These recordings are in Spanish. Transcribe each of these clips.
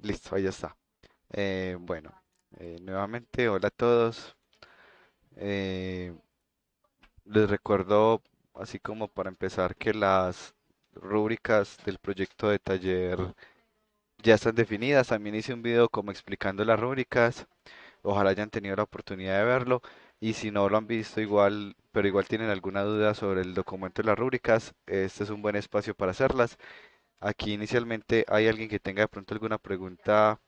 Listo, ahí ya está. Bueno, nuevamente, hola a todos. Eh, Les recuerdo, así como para empezar, que las rúbricas del proyecto de taller ya están definidas. También hice un video como explicando las rúbricas. Ojalá hayan tenido la oportunidad de verlo. Y si no lo han visto igual, pero igual tienen alguna duda sobre el documento de las rúbricas, este es un buen espacio para hacerlas. Aquí inicialmente hay alguien que tenga de pronto alguna pregunta.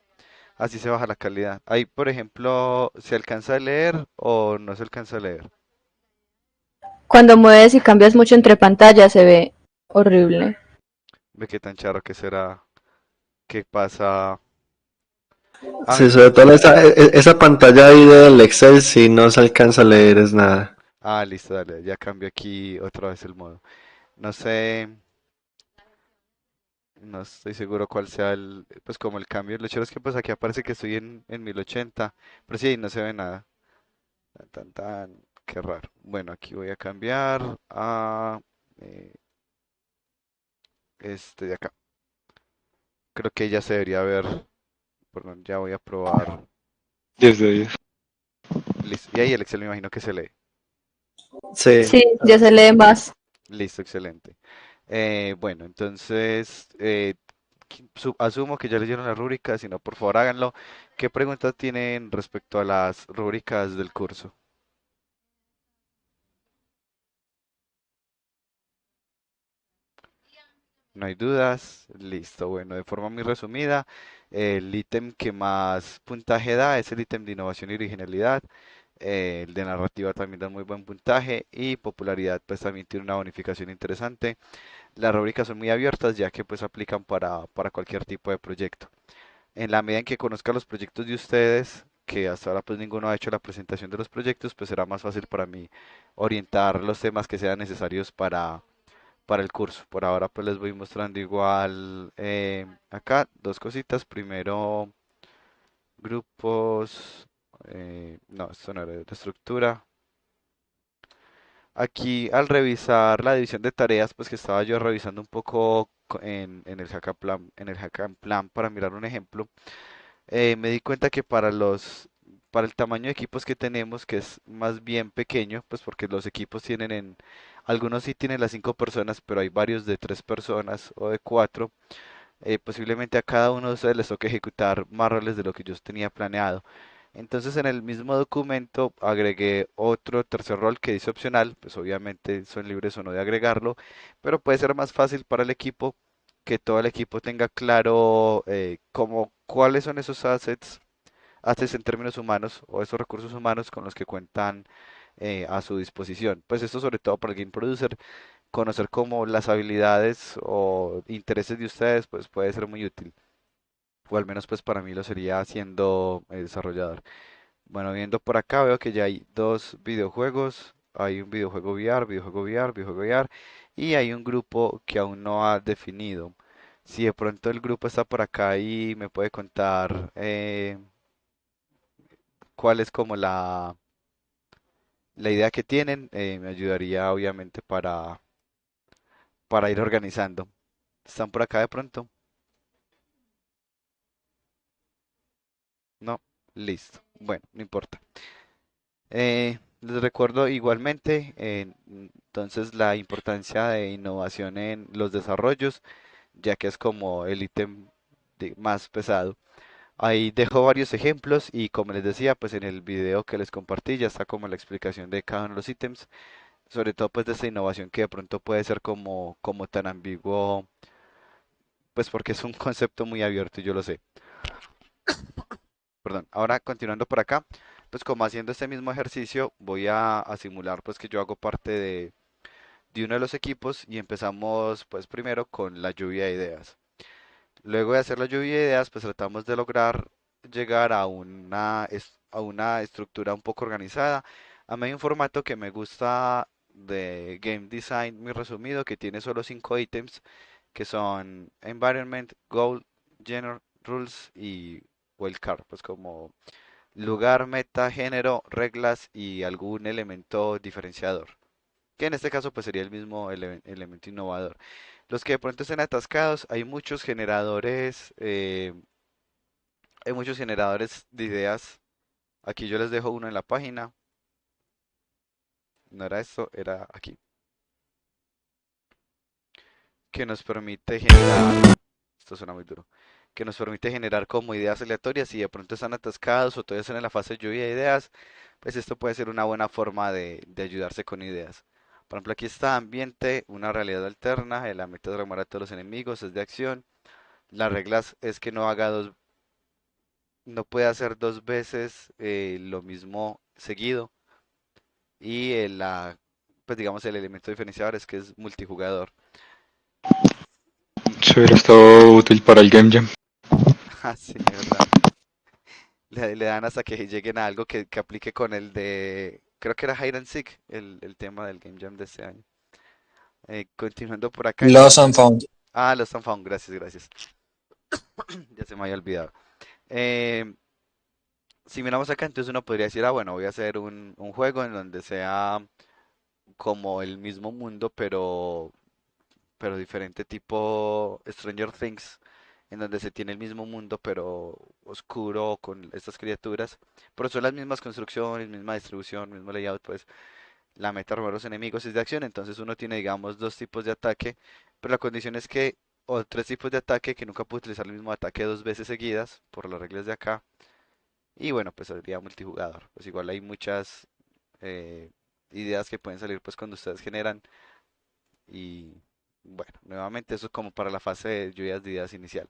Así se baja la calidad. Ahí, por ejemplo, ¿se alcanza a leer o no se alcanza a leer? Cuando mueves y cambias mucho entre pantallas se ve horrible. Ve qué tan charro que será, qué pasa. A mí Sí, me sobre gusta. todo esa pantalla ahí del Excel, si no se alcanza a leer es nada. Ah, listo, dale, ya cambio aquí otra vez el modo. No sé, no estoy seguro cuál sea el, pues como el cambio. Lo chévere es que pues aquí aparece que estoy en 1080, pero sí, ahí no se ve nada. Tan, tan, tan, qué raro. Bueno, aquí voy a cambiar a eh, este de acá. Creo que ya se debería ver. Perdón, ya voy a probar. 10 de 10. Listo. Y ahí el Excel me imagino que se lee. Sí. Sí, ya se lee más. Listo, excelente. Bueno, entonces asumo que ya leyeron la rúbrica, si no, por favor háganlo. ¿Qué preguntas tienen respecto a las rúbricas del curso? No hay dudas. Listo, bueno, de forma muy resumida, el ítem que más puntaje da es el ítem de innovación y originalidad. El de narrativa también da muy buen puntaje y popularidad pues también tiene una bonificación interesante. Las rúbricas son muy abiertas ya que pues aplican para cualquier tipo de proyecto. En la medida en que conozca los proyectos de ustedes, que hasta ahora pues ninguno ha hecho la presentación de los proyectos, pues será más fácil para mí orientar los temas que sean necesarios para el curso. Por ahora pues les voy mostrando igual acá dos cositas. Primero grupos, no, esto no era de estructura. Aquí al revisar la división de tareas, pues que estaba yo revisando un poco en el Hackaplan, en el Hackaplan para mirar un ejemplo, me di cuenta que para el tamaño de equipos que tenemos, que es más bien pequeño, pues porque los equipos algunos sí tienen las 5 personas, pero hay varios de 3 personas o de 4, posiblemente a cada uno de ustedes les toque ejecutar más roles de lo que yo tenía planeado. Entonces en el mismo documento agregué otro tercer rol que dice opcional, pues obviamente son libres o no de agregarlo, pero puede ser más fácil para el equipo que todo el equipo tenga claro cuáles son esos assets en términos humanos o esos recursos humanos con los que cuentan a su disposición. Pues esto sobre todo para el game producer, conocer cómo las habilidades o intereses de ustedes pues puede ser muy útil, o al menos pues para mí lo sería siendo desarrollador. Bueno, viendo por acá veo que ya hay dos videojuegos. Hay un videojuego VR, videojuego VR, videojuego VR y hay un grupo que aún no ha definido. Si de pronto el grupo está por acá y me puede contar cuál es como la idea que tienen, me ayudaría obviamente para ir organizando. ¿Están por acá de pronto? No, listo. Bueno, no importa. Les recuerdo igualmente, entonces, la importancia de innovación en los desarrollos, ya que es como el ítem más pesado. Ahí dejo varios ejemplos y como les decía, pues en el video que les compartí ya está como la explicación de cada uno de los ítems, sobre todo pues de esta innovación que de pronto puede ser como tan ambiguo, pues porque es un concepto muy abierto y yo lo sé. Perdón, ahora continuando por acá, pues como haciendo este mismo ejercicio, voy a simular pues que yo hago parte de uno de los equipos y empezamos pues primero con la lluvia de ideas. Luego de hacer la lluvia de ideas, pues tratamos de lograr llegar a una estructura un poco organizada. A mí hay un formato que me gusta de game design muy resumido que tiene solo 5 ítems que son environment, goal, genre, rules y wildcard, pues como lugar, meta, género, reglas y algún elemento diferenciador, que en este caso pues sería el mismo elemento innovador. Los que de pronto estén atascados, hay muchos generadores Hay muchos generadores de ideas. Aquí yo les dejo uno en la página. No era esto, era aquí. Que nos permite generar, esto suena muy duro, que nos permite generar como ideas aleatorias y de pronto están atascados o todavía están en la fase de lluvia de ideas, pues esto puede ser una buena forma de ayudarse con ideas. Por ejemplo, aquí está ambiente, una realidad alterna, la meta es remar a todos los enemigos, es de acción. Las reglas es que no haga dos, no puede hacer dos veces lo mismo seguido. Y pues digamos el elemento diferenciador es que es multijugador. Y, Se hubiera estado útil para el Game Jam. ah, sí, verdad. Le dan hasta que lleguen a algo que aplique con el de, creo que era Hide and Seek, el tema del Game Jam de este año. Continuando por acá, Lost and entonces. Found. Ah, los Found, gracias, gracias. Ya se me había olvidado. Eh, si miramos acá, entonces uno podría decir, ah, bueno, voy a hacer un juego en donde sea como el mismo mundo, pero diferente tipo Stranger Things, en donde se tiene el mismo mundo, pero oscuro con estas criaturas, pero son las mismas construcciones, misma distribución, mismo layout, pues la meta robar los enemigos es de acción, entonces uno tiene, digamos, dos tipos de ataque, pero la condición es que, o tres tipos de ataque, que nunca puede utilizar el mismo ataque dos veces seguidas, por las reglas de acá, y bueno, pues sería multijugador, pues igual hay muchas eh, ideas que pueden salir pues cuando ustedes generan y bueno, nuevamente eso es como para la fase de lluvias de ideas inicial.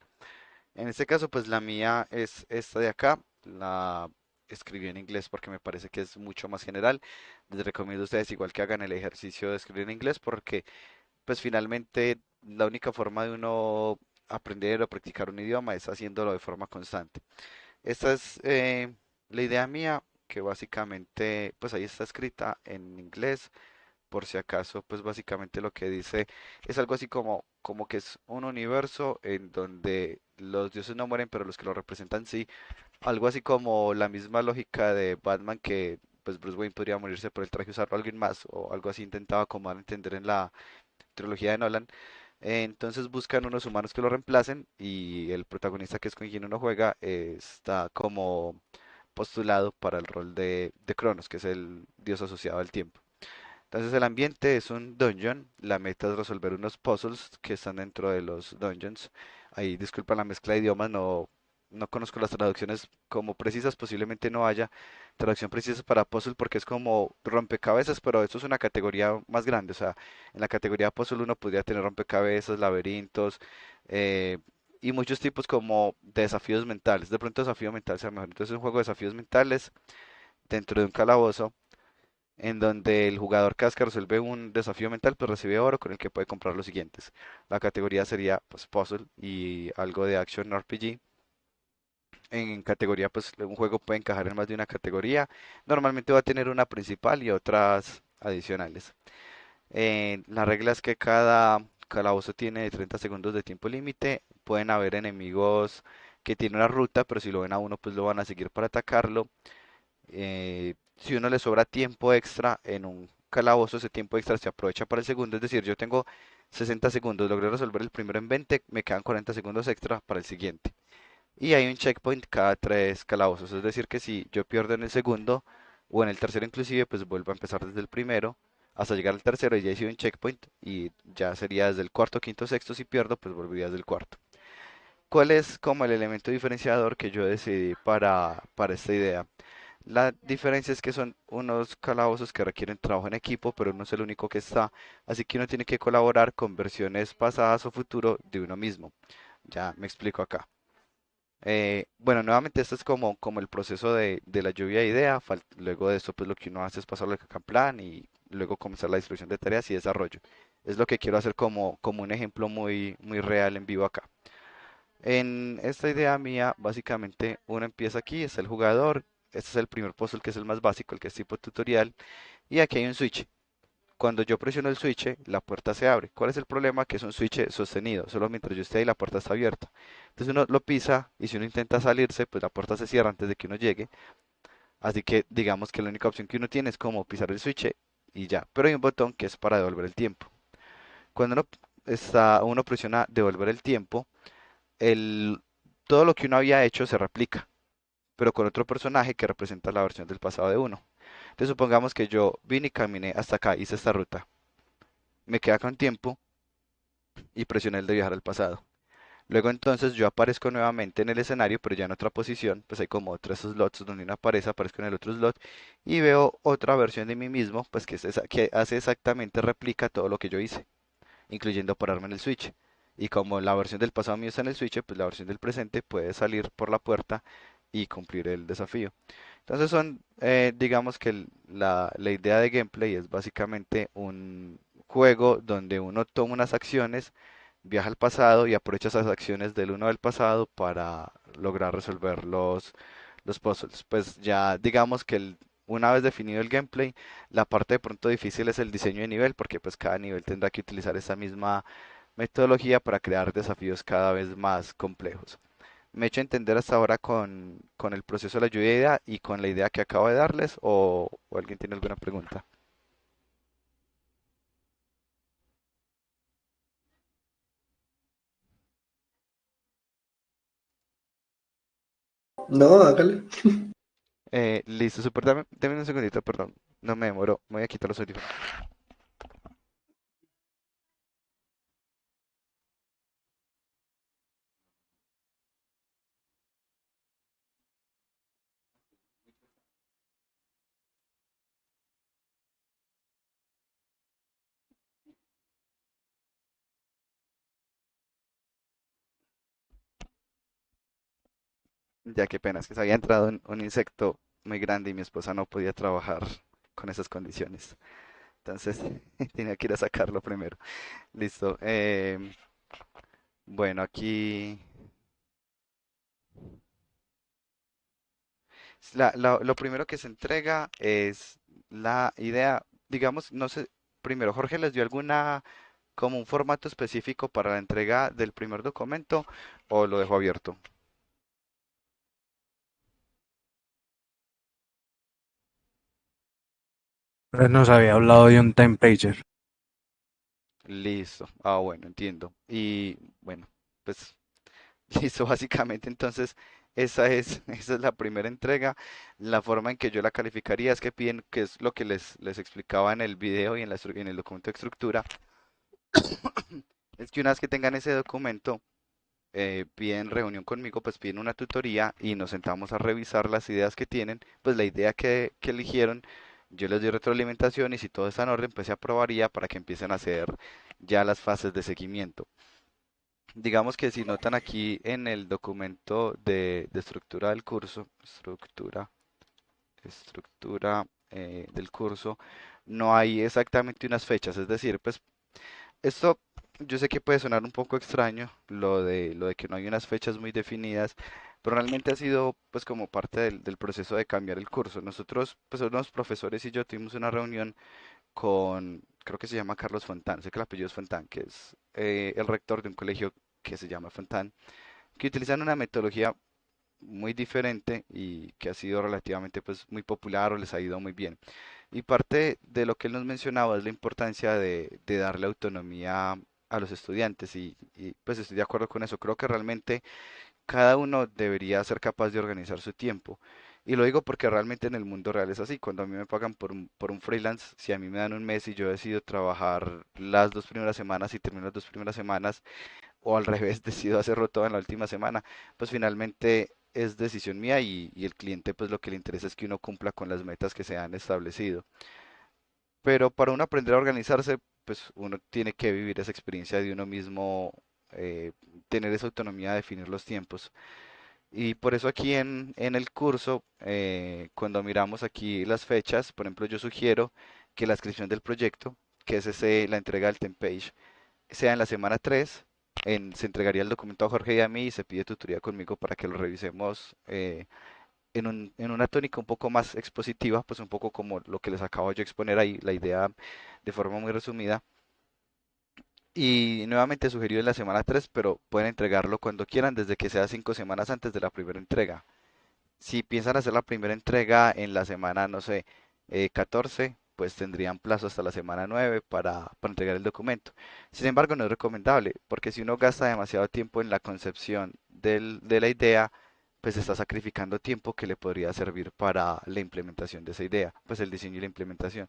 En este caso, pues la mía es esta de acá. La escribí en inglés porque me parece que es mucho más general. Les recomiendo a ustedes igual que hagan el ejercicio de escribir en inglés porque pues finalmente la única forma de uno aprender o practicar un idioma es haciéndolo de forma constante. Esta es la idea mía que básicamente pues ahí está escrita en inglés por si acaso, pues básicamente lo que dice es algo así como que es un universo en donde los dioses no mueren, pero los que lo representan sí. Algo así como la misma lógica de Batman que pues Bruce Wayne podría morirse por el traje usarlo a alguien más, o algo así intentaba como dar a entender en la trilogía de Nolan. Entonces buscan unos humanos que lo reemplacen y el protagonista que es con quien uno juega está como postulado para el rol de Cronos, que es el dios asociado al tiempo. Entonces el ambiente es un dungeon, la meta es resolver unos puzzles que están dentro de los dungeons. Ahí disculpa la mezcla de idiomas, no conozco las traducciones como precisas, posiblemente no haya traducción precisa para puzzle porque es como rompecabezas, pero esto es una categoría más grande, o sea, en la categoría puzzle uno podría tener rompecabezas, laberintos eh, y muchos tipos como de desafíos mentales. De pronto desafío mental sea mejor. Entonces es un juego de desafíos mentales dentro de un calabozo en donde el jugador casca resuelve un desafío mental, pues recibe oro con el que puede comprar los siguientes. La categoría sería pues puzzle y algo de action RPG. En categoría, pues un juego puede encajar en más de una categoría. Normalmente va a tener una principal y otras adicionales. La regla es que cada calabozo tiene 30 segundos de tiempo límite. Pueden haber enemigos que tienen una ruta, pero si lo ven a uno, pues lo van a seguir para atacarlo. Si uno le sobra tiempo extra en un calabozo, ese tiempo extra se aprovecha para el segundo. Es decir, yo tengo 60 segundos, logré resolver el primero en 20, me quedan 40 segundos extra para el siguiente. Y hay un checkpoint cada tres calabozos. Es decir, que si yo pierdo en el segundo o en el tercero inclusive, pues vuelvo a empezar desde el primero hasta llegar al tercero y ya hice un checkpoint y ya sería desde el cuarto, quinto, sexto. Si pierdo, pues volvería desde el cuarto. ¿Cuál es como el elemento diferenciador que yo decidí para esta idea? La diferencia es que son unos calabozos que requieren trabajo en equipo, pero no es el único que está, así que uno tiene que colaborar con versiones pasadas o futuro de uno mismo. Ya me explico acá. Bueno, nuevamente esto es como el proceso de la lluvia de idea. Luego de esto, pues lo que uno hace es pasarlo al Kanban plan y luego comenzar la distribución de tareas y desarrollo. Es lo que quiero hacer como un ejemplo muy real en vivo acá. En esta idea mía, básicamente uno empieza aquí, está el jugador, este es el primer puzzle que es el más básico, el que es tipo tutorial, y aquí hay un switch. Cuando yo presiono el switch, la puerta se abre. ¿Cuál es el problema? Que es un switch sostenido, solo mientras yo esté ahí la puerta está abierta. Entonces uno lo pisa y si uno intenta salirse, pues la puerta se cierra antes de que uno llegue. Así que digamos que la única opción que uno tiene es como pisar el switch y ya. Pero hay un botón que es para devolver el tiempo. Cuando uno presiona devolver el tiempo, el todo lo que uno había hecho se replica, pero con otro personaje que representa la versión del pasado de uno. Entonces supongamos que yo vine y caminé hasta acá, hice esta ruta, me queda con tiempo y presioné el de viajar al pasado. Luego entonces yo aparezco nuevamente en el escenario, pero ya en otra posición, pues hay como tres slots donde uno aparece, aparezco en el otro slot y veo otra versión de mí mismo, pues que hace exactamente, replica todo lo que yo hice, incluyendo pararme en el switch. Y como la versión del pasado mío está en el switch, pues la versión del presente puede salir por la puerta y cumplir el desafío. Entonces son, digamos que la idea de gameplay es básicamente un juego donde uno toma unas acciones, viaja al pasado y aprovecha esas acciones del uno del pasado para lograr resolver los puzzles. Pues ya digamos que una vez definido el gameplay, la parte de pronto difícil es el diseño de nivel, porque pues cada nivel tendrá que utilizar esa misma metodología para crear desafíos cada vez más complejos. ¿Me he hecho entender hasta ahora con el proceso de la lluvia de idea y con la idea que acabo de darles? ¿O alguien tiene alguna pregunta? No, hágale. Listo, super, dame un segundito, perdón. No me demoro, me voy a quitar los audífonos. Ya qué pena, es que se había entrado un insecto muy grande y mi esposa no podía trabajar con esas condiciones. Entonces tenía que ir a sacarlo primero. Listo. Bueno, aquí lo primero que se entrega es la idea, digamos, no sé, primero, Jorge les dio alguna, como un formato específico para la entrega del primer documento o lo dejó abierto. Nos había hablado de un time pager. Listo. Ah, bueno, entiendo. Y bueno, pues listo, básicamente entonces esa es la primera entrega. La forma en que yo la calificaría es que piden, que es lo que les explicaba en el video y en el documento de estructura, es que una vez que tengan ese documento, piden reunión conmigo, pues piden una tutoría y nos sentamos a revisar las ideas que tienen, pues la idea que eligieron, yo les doy retroalimentación y si todo está en orden, pues se aprobaría para que empiecen a hacer ya las fases de seguimiento. Digamos que si notan aquí en el documento de estructura del curso, estructura del curso, no hay exactamente unas fechas, es decir, pues esto yo sé que puede sonar un poco extraño, lo de que no hay unas fechas muy definidas, pero realmente ha sido pues como parte del proceso de cambiar el curso. Nosotros, pues unos profesores y yo tuvimos una reunión con, creo que se llama Carlos Fontán, sé que el apellido es Fontán, que es el rector de un colegio que se llama Fontán, que utilizan una metodología muy diferente y que ha sido relativamente pues muy popular o les ha ido muy bien. Y parte de lo que él nos mencionaba es la importancia de darle autonomía a los estudiantes y pues estoy de acuerdo con eso. Creo que realmente cada uno debería ser capaz de organizar su tiempo. Y lo digo porque realmente en el mundo real es así. Cuando a mí me pagan por un freelance, si a mí me dan un mes y yo decido trabajar las 2 primeras semanas y termino las 2 primeras semanas, o al revés, decido hacerlo todo en la última semana, pues finalmente es decisión mía y el cliente pues lo que le interesa es que uno cumpla con las metas que se han establecido. Pero para uno aprender a organizarse, pues uno tiene que vivir esa experiencia de uno mismo, eh, tener esa autonomía de definir los tiempos. Y por eso aquí en el curso, cuando miramos aquí las fechas, por ejemplo, yo sugiero que la inscripción del proyecto, que es la entrega del Tempage, sea en la semana 3. Se entregaría el documento a Jorge y a mí y se pide tutoría conmigo para que lo revisemos en una tónica un poco más expositiva, pues un poco como lo que les acabo de exponer ahí, la idea de forma muy resumida. Y nuevamente sugerido en la semana 3, pero pueden entregarlo cuando quieran, desde que sea 5 semanas antes de la primera entrega. Si piensan hacer la primera entrega en la semana, no sé, 14, pues tendrían plazo hasta la semana 9 para entregar el documento. Sin embargo, no es recomendable, porque si uno gasta demasiado tiempo en la concepción de la idea, pues está sacrificando tiempo que le podría servir para la implementación de esa idea, pues el diseño y la implementación.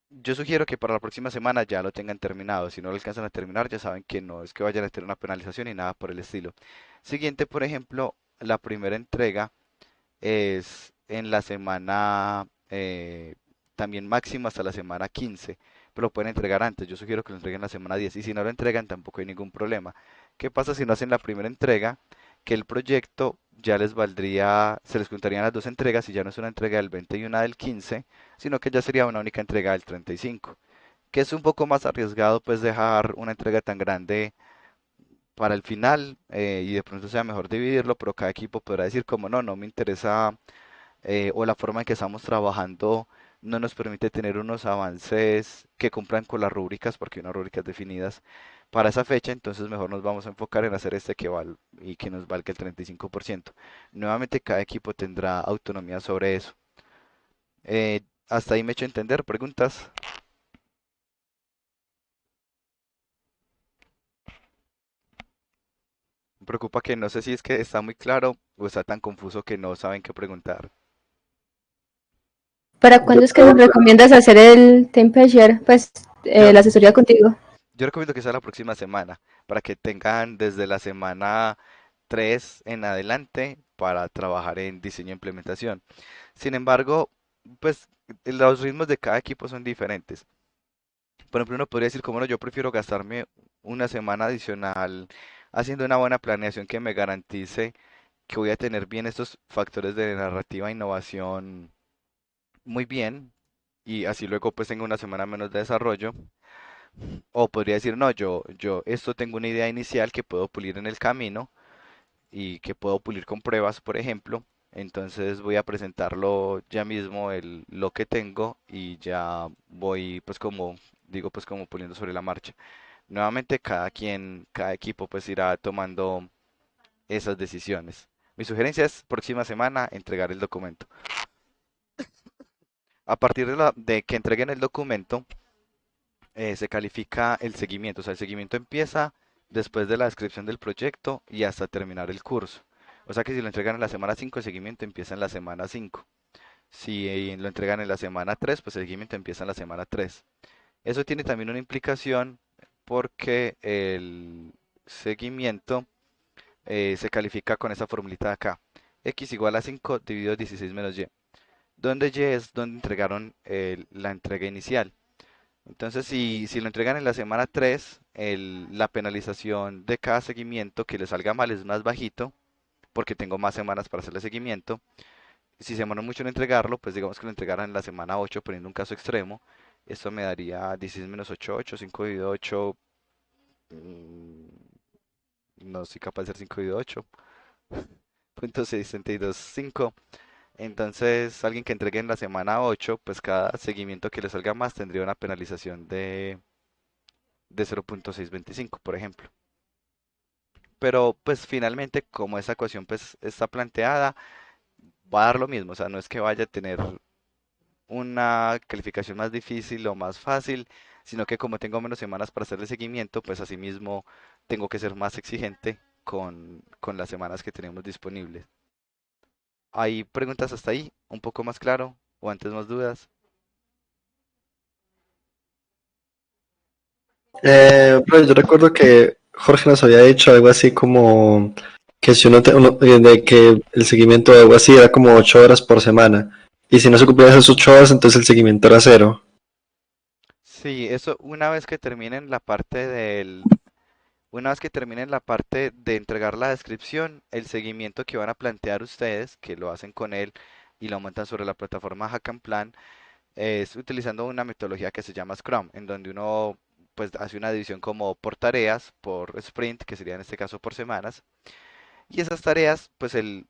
Yo sugiero que para la próxima semana ya lo tengan terminado. Si no lo alcanzan a terminar, ya saben que no es que vayan a tener una penalización ni nada por el estilo. Siguiente, por ejemplo, la primera entrega es en la semana también máximo hasta la semana 15, pero lo pueden entregar antes. Yo sugiero que lo entreguen la semana 10 y si no lo entregan tampoco hay ningún problema. ¿Qué pasa si no hacen la primera entrega? Que el proyecto ya les valdría, se les contarían las dos entregas y ya no es una entrega del 20 y una del 15, sino que ya sería una única entrega del 35, que es un poco más arriesgado pues dejar una entrega tan grande para el final y de pronto sea mejor dividirlo, pero cada equipo podrá decir como no, no me interesa o la forma en que estamos trabajando no nos permite tener unos avances que cumplan con las rúbricas, porque hay unas rúbricas definidas para esa fecha, entonces mejor nos vamos a enfocar en hacer este que val y que nos valga el 35%. Nuevamente cada equipo tendrá autonomía sobre eso. Hasta ahí me he hecho entender, preguntas. Me preocupa que no sé si es que está muy claro o está tan confuso que no saben qué preguntar. ¿Para Yo cuándo es que nos creo, recomiendas hacer el Temperature? Pues Yo, la asesoría contigo. yo recomiendo que sea la próxima semana, para que tengan desde la semana 3 en adelante para trabajar en diseño e implementación. Sin embargo, pues los ritmos de cada equipo son diferentes. Por ejemplo, uno podría decir, como no, yo prefiero gastarme una semana adicional haciendo una buena planeación que me garantice que voy a tener bien estos factores de narrativa e innovación muy bien y así luego pues tengo una semana menos de desarrollo. O podría decir, no, yo esto tengo una idea inicial que puedo pulir en el camino y que puedo pulir con pruebas, por ejemplo. Entonces voy a presentarlo ya mismo lo que tengo y ya voy pues como digo pues como puliendo sobre la marcha. Nuevamente cada equipo pues irá tomando esas decisiones. Mi sugerencia es próxima semana entregar el documento. A partir de que entreguen el documento, se califica el seguimiento. O sea, el seguimiento empieza después de la descripción del proyecto y hasta terminar el curso. O sea que si lo entregan en la semana 5 el seguimiento empieza en la semana 5. Si lo entregan en la semana 3 pues el seguimiento empieza en la semana 3. Eso tiene también una implicación porque el seguimiento se califica con esa formulita de acá. X igual a 5 dividido 16 menos Y. Donde Y es donde entregaron la entrega inicial. Entonces, si lo entregan en la semana 3, la penalización de cada seguimiento que le salga mal es más bajito, porque tengo más semanas para hacerle seguimiento. Si se demoró mucho en entregarlo, pues digamos que lo entregaran en la semana 8, poniendo un caso extremo, esto me daría 16 menos 8, 8, 5 dividido 8, no soy capaz de hacer 5 dividido 8, punto 625. Entonces, alguien que entregue en la semana 8, pues cada seguimiento que le salga más tendría una penalización de 0.625, por ejemplo. Pero pues finalmente, como esa ecuación pues está planteada, va a dar lo mismo, o sea, no es que vaya a tener una calificación más difícil o más fácil, sino que como tengo menos semanas para hacerle seguimiento, pues asimismo tengo que ser más exigente con las semanas que tenemos disponibles. ¿Hay preguntas hasta ahí? ¿Un poco más claro? ¿O antes más dudas? pero yo recuerdo que Jorge nos había dicho algo así como que si de que el seguimiento de algo así era como 8 horas por semana. Y si no se cumplían esas 8 horas, entonces el seguimiento era cero. Sí, eso una vez que terminen una vez que terminen la parte de entregar la descripción, el seguimiento que van a plantear ustedes, que lo hacen con él y lo montan sobre la plataforma Plan, es utilizando una metodología que se llama Scrum, en donde uno pues hace una división como por tareas, por sprint, que sería en este caso por semanas, y esas tareas pues el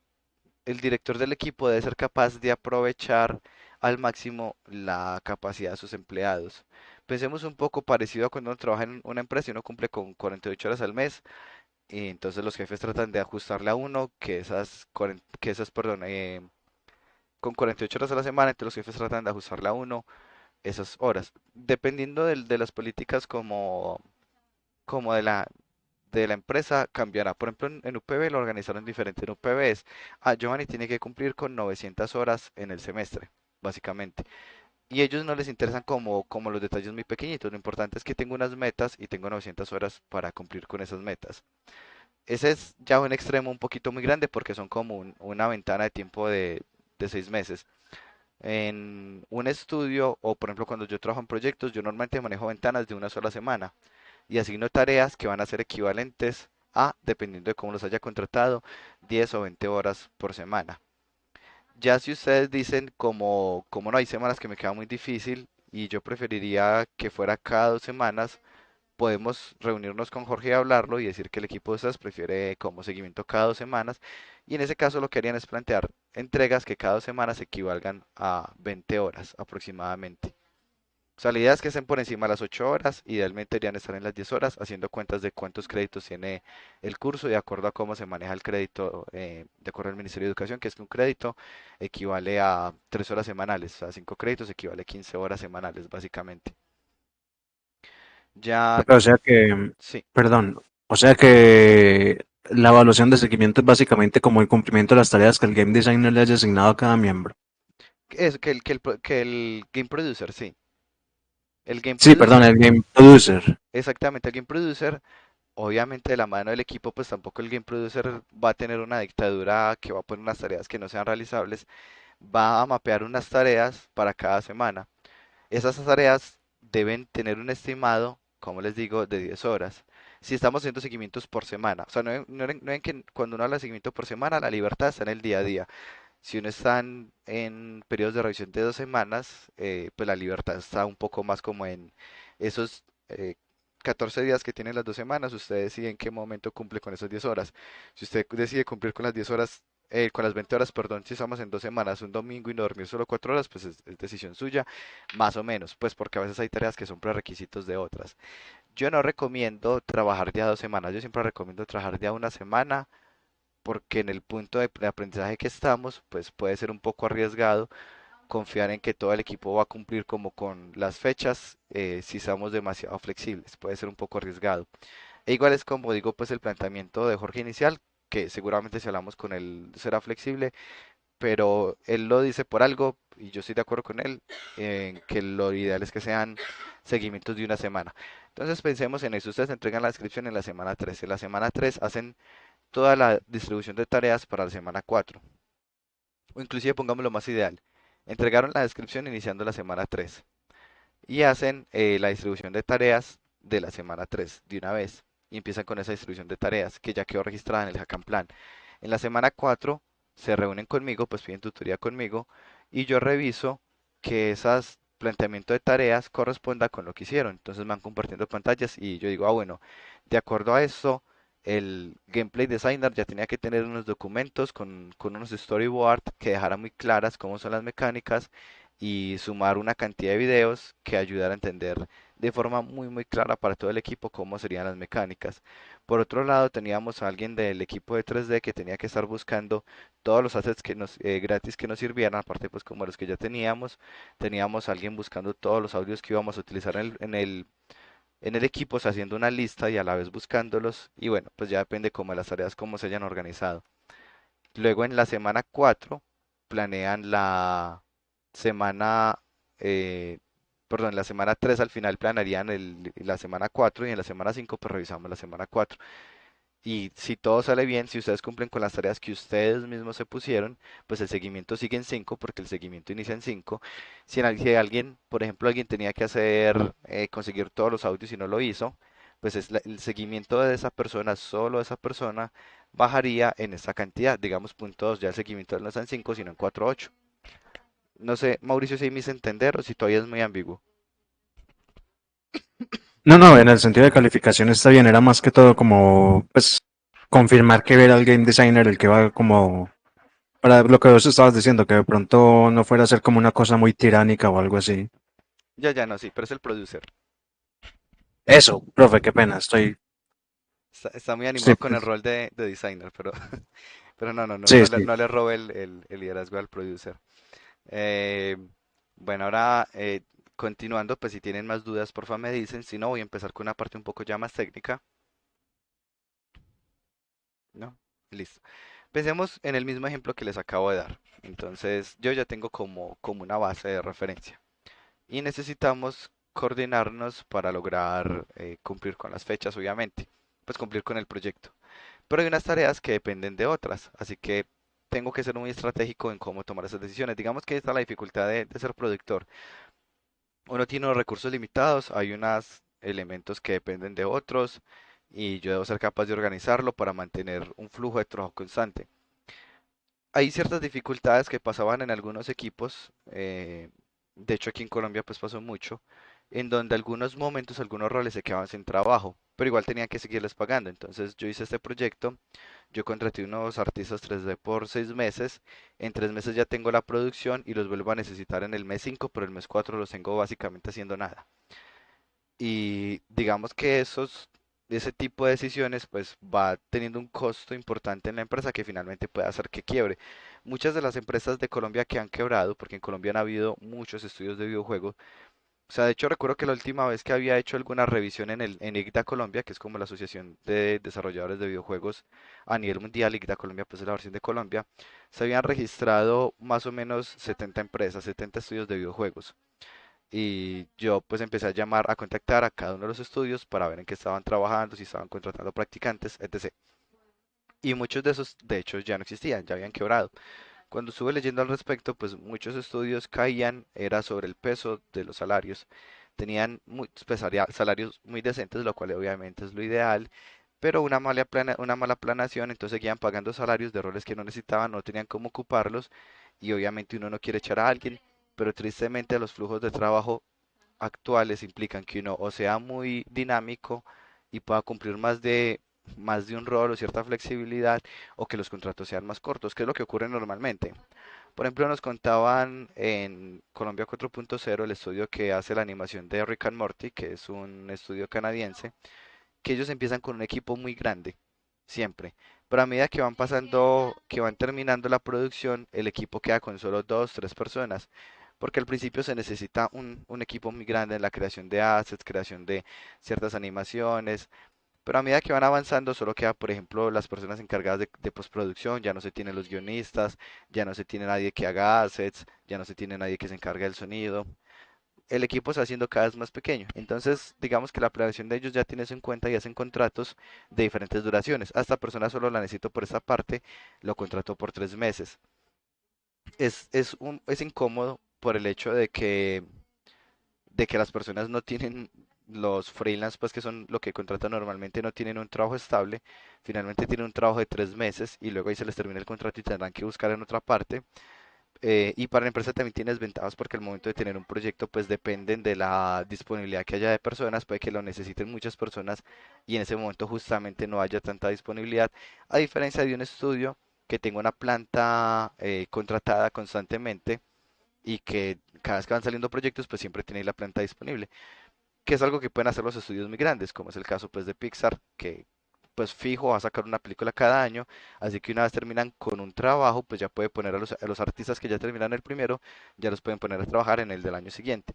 director del equipo debe ser capaz de aprovechar al máximo la capacidad de sus empleados. Pensemos un poco parecido a cuando uno trabaja en una empresa y uno cumple con 48 horas al mes, y entonces los jefes tratan de ajustarle a uno perdón, con 48 horas a la semana, entonces los jefes tratan de ajustarle a uno esas horas. Dependiendo de las políticas como de la empresa cambiará. Por ejemplo, en UPB lo organizaron diferente. En UPB es, Giovanni tiene que cumplir con 900 horas en el semestre, básicamente. Y ellos no les interesan como los detalles muy pequeñitos. Lo importante es que tengo unas metas y tengo 900 horas para cumplir con esas metas. Ese es ya un extremo un poquito muy grande porque son como una ventana de tiempo de 6 meses. En un estudio o por ejemplo cuando yo trabajo en proyectos, yo normalmente manejo ventanas de una sola semana y asigno tareas que van a ser equivalentes a, dependiendo de cómo los haya contratado, 10 o 20 horas por semana. Ya si ustedes dicen como no hay semanas que me queda muy difícil y yo preferiría que fuera cada 2 semanas, podemos reunirnos con Jorge y hablarlo y decir que el equipo de ustedes prefiere como seguimiento cada 2 semanas y en ese caso lo que harían es plantear entregas que cada 2 semanas equivalgan a 20 horas aproximadamente. O sea, la idea es que estén por encima de las 8 horas, idealmente deberían estar en las 10 horas, haciendo cuentas de cuántos créditos tiene el curso, de acuerdo a cómo se maneja el crédito, de acuerdo al Ministerio de Educación, que es que un crédito equivale a 3 horas semanales, o sea, 5 créditos equivale a 15 horas semanales, básicamente. Ya, O sea que, sí, perdón, o sea que la evaluación de seguimiento es básicamente como el cumplimiento de las tareas que el game designer le haya asignado a cada miembro. es que el Game Producer, sí. El Game Sí, perdón, Producer, el game producer. exactamente, el Game Producer. Obviamente de la mano del equipo, pues tampoco el Game Producer va a tener una dictadura que va a poner unas tareas que no sean realizables, va a mapear unas tareas para cada semana. Esas tareas deben tener un estimado, como les digo, de 10 horas. Si estamos haciendo seguimientos por semana, o sea, no ven que cuando uno habla de seguimiento por semana, la libertad está en el día a día. Si uno está en periodos de revisión de 2 semanas, pues la libertad está un poco más como en esos 14 días que tienen las 2 semanas, usted decide en qué momento cumple con esas 10 horas. Si usted decide cumplir con las 10 horas, con las 20 horas, perdón, si estamos en 2 semanas, un domingo y no dormir solo 4 horas, pues es decisión suya, más o menos, pues porque a veces hay tareas que son prerequisitos de otras. Yo no recomiendo trabajar día 2 semanas, yo siempre recomiendo trabajar día una semana porque en el punto de aprendizaje que estamos, pues puede ser un poco arriesgado confiar en que todo el equipo va a cumplir como con las fechas si somos demasiado flexibles, puede ser un poco arriesgado. E igual es como digo, pues el planteamiento de Jorge inicial, que seguramente si hablamos con él será flexible, pero él lo dice por algo y yo estoy de acuerdo con él en que lo ideal es que sean seguimientos de una semana. Entonces pensemos en eso, ustedes entregan la descripción en la semana 3, en la semana 3 hacen toda la distribución de tareas para la semana 4. O inclusive pongámoslo más ideal. Entregaron la descripción iniciando la semana 3 y hacen la distribución de tareas de la semana 3 de una vez. Y empiezan con esa distribución de tareas que ya quedó registrada en el Hack and Plan. En la semana 4 se reúnen conmigo, pues piden tutoría conmigo y yo reviso que esas planteamiento de tareas corresponda con lo que hicieron. Entonces me van compartiendo pantallas y yo digo, bueno, de acuerdo a eso, el gameplay designer ya tenía que tener unos documentos con unos storyboards que dejaran muy claras cómo son las mecánicas y sumar una cantidad de videos que ayudara a entender de forma muy muy clara para todo el equipo cómo serían las mecánicas. Por otro lado, teníamos a alguien del equipo de 3D que tenía que estar buscando todos los assets que nos gratis que nos sirvieran, aparte pues como los que ya teníamos a alguien buscando todos los audios que íbamos a utilizar en el equipo, o sea, haciendo una lista y a la vez buscándolos. Y bueno, pues ya depende como de las tareas, cómo se hayan organizado. Luego en la semana 4 planean la semana, eh, perdón, la semana 3 al final planearían la semana 4 y en la semana 5 pues revisamos la semana 4. Y si todo sale bien, si ustedes cumplen con las tareas que ustedes mismos se pusieron, pues el seguimiento sigue en 5 porque el seguimiento inicia en 5. Si alguien, por ejemplo, alguien tenía que conseguir todos los audios y no lo hizo, pues el seguimiento de esa persona, solo de esa persona, bajaría en esa cantidad. Digamos, punto 2, ya el seguimiento no está en 5 sino en 4 8. No sé, Mauricio, si me hice entender o si todavía es muy ambiguo. No, no, en el sentido de calificación está bien, era más que todo como, pues, confirmar que era el game designer el que va como, para lo que vos estabas diciendo, que de pronto no fuera a ser como una cosa muy tiránica o algo así. Ya, ya, no, sí, pero es el producer. Eso, profe, qué pena, Está muy sí, animado con el pues, rol de designer, pero, pero no, no, no, sí, no le, sí. no le robe el liderazgo al producer. Eh, bueno, ahora continuando, pues si tienen más dudas, porfa me dicen, si no voy a empezar con una parte un poco ya más técnica. ¿no? Listo. Pensemos en el mismo ejemplo que les acabo de dar. Entonces, yo ya tengo como una base de referencia y necesitamos coordinarnos para lograr cumplir con las fechas, obviamente, pues cumplir con el proyecto. Pero hay unas tareas que dependen de otras, así que tengo que ser muy estratégico en cómo tomar esas decisiones. Digamos que esta es la dificultad de ser productor. Uno tiene unos recursos limitados, hay unos elementos que dependen de otros y yo debo ser capaz de organizarlo para mantener un flujo de trabajo constante. Hay ciertas dificultades que pasaban en algunos equipos, de hecho aquí en Colombia pues pasó mucho, en donde algunos momentos, algunos roles se quedaban sin trabajo, pero igual tenían que seguirles pagando. Entonces yo hice este proyecto, yo contraté unos artistas 3D por 6 meses, en 3 meses ya tengo la producción y los vuelvo a necesitar en el mes 5, pero el mes 4 los tengo básicamente haciendo nada. Y digamos que ese tipo de decisiones pues va teniendo un costo importante en la empresa que finalmente puede hacer que quiebre. Muchas de las empresas de Colombia que han quebrado, porque en Colombia han habido muchos estudios de videojuegos, o sea, de hecho recuerdo que la última vez que había hecho alguna revisión en IGDA Colombia, que es como la Asociación de Desarrolladores de Videojuegos a nivel mundial, IGDA Colombia pues es la versión de Colombia, se habían registrado más o menos 70 empresas, 70 estudios de videojuegos. Y yo pues empecé a llamar, a contactar a cada uno de los estudios para ver en qué estaban trabajando, si estaban contratando practicantes, etc. Y muchos de esos, de hecho, ya no existían, ya habían quebrado. Cuando estuve leyendo al respecto, pues muchos estudios caían, era sobre el peso de los salarios. Tenían pues, salarios muy decentes, lo cual obviamente es lo ideal, pero una mala planación, entonces seguían pagando salarios de roles que no necesitaban, no tenían cómo ocuparlos, y obviamente uno no quiere echar a alguien, pero tristemente los flujos de trabajo actuales implican que uno o sea muy dinámico y pueda cumplir más de un rol o cierta flexibilidad, o que los contratos sean más cortos, que es lo que ocurre normalmente. Por ejemplo, nos contaban en Colombia 4.0, el estudio que hace la animación de Rick and Morty, que es un estudio canadiense, que ellos empiezan con un equipo muy grande, siempre. Pero a medida que van pasando, que van terminando la producción, el equipo queda con solo dos, tres personas. Porque al principio se necesita un equipo muy grande en la creación de assets, creación de ciertas animaciones, pero a medida que van avanzando, solo queda, por ejemplo, las personas encargadas de postproducción, ya no se tienen los guionistas, ya no se tiene nadie que haga assets, ya no se tiene nadie que se encargue del sonido. El equipo se va haciendo cada vez más pequeño. Entonces, digamos que la planeación de ellos ya tiene eso en cuenta y hacen contratos de diferentes duraciones. A esta persona solo la necesito por esta parte, lo contrató por 3 meses. Es incómodo por el hecho de que las personas no tienen los freelance, pues que son lo que contratan normalmente, no tienen un trabajo estable, finalmente tienen un trabajo de 3 meses y luego ahí se les termina el contrato y tendrán que buscar en otra parte. Y para la empresa también tiene desventajas porque al momento de tener un proyecto pues dependen de la disponibilidad que haya de personas, puede que lo necesiten muchas personas y en ese momento justamente no haya tanta disponibilidad, a diferencia de un estudio que tenga una planta contratada constantemente y que cada vez que van saliendo proyectos pues siempre tiene la planta disponible, que es algo que pueden hacer los estudios muy grandes, como es el caso pues de Pixar, que pues fijo va a sacar una película cada año, así que una vez terminan con un trabajo, pues ya puede poner a los artistas que ya terminaron el primero, ya los pueden poner a trabajar en el del año siguiente.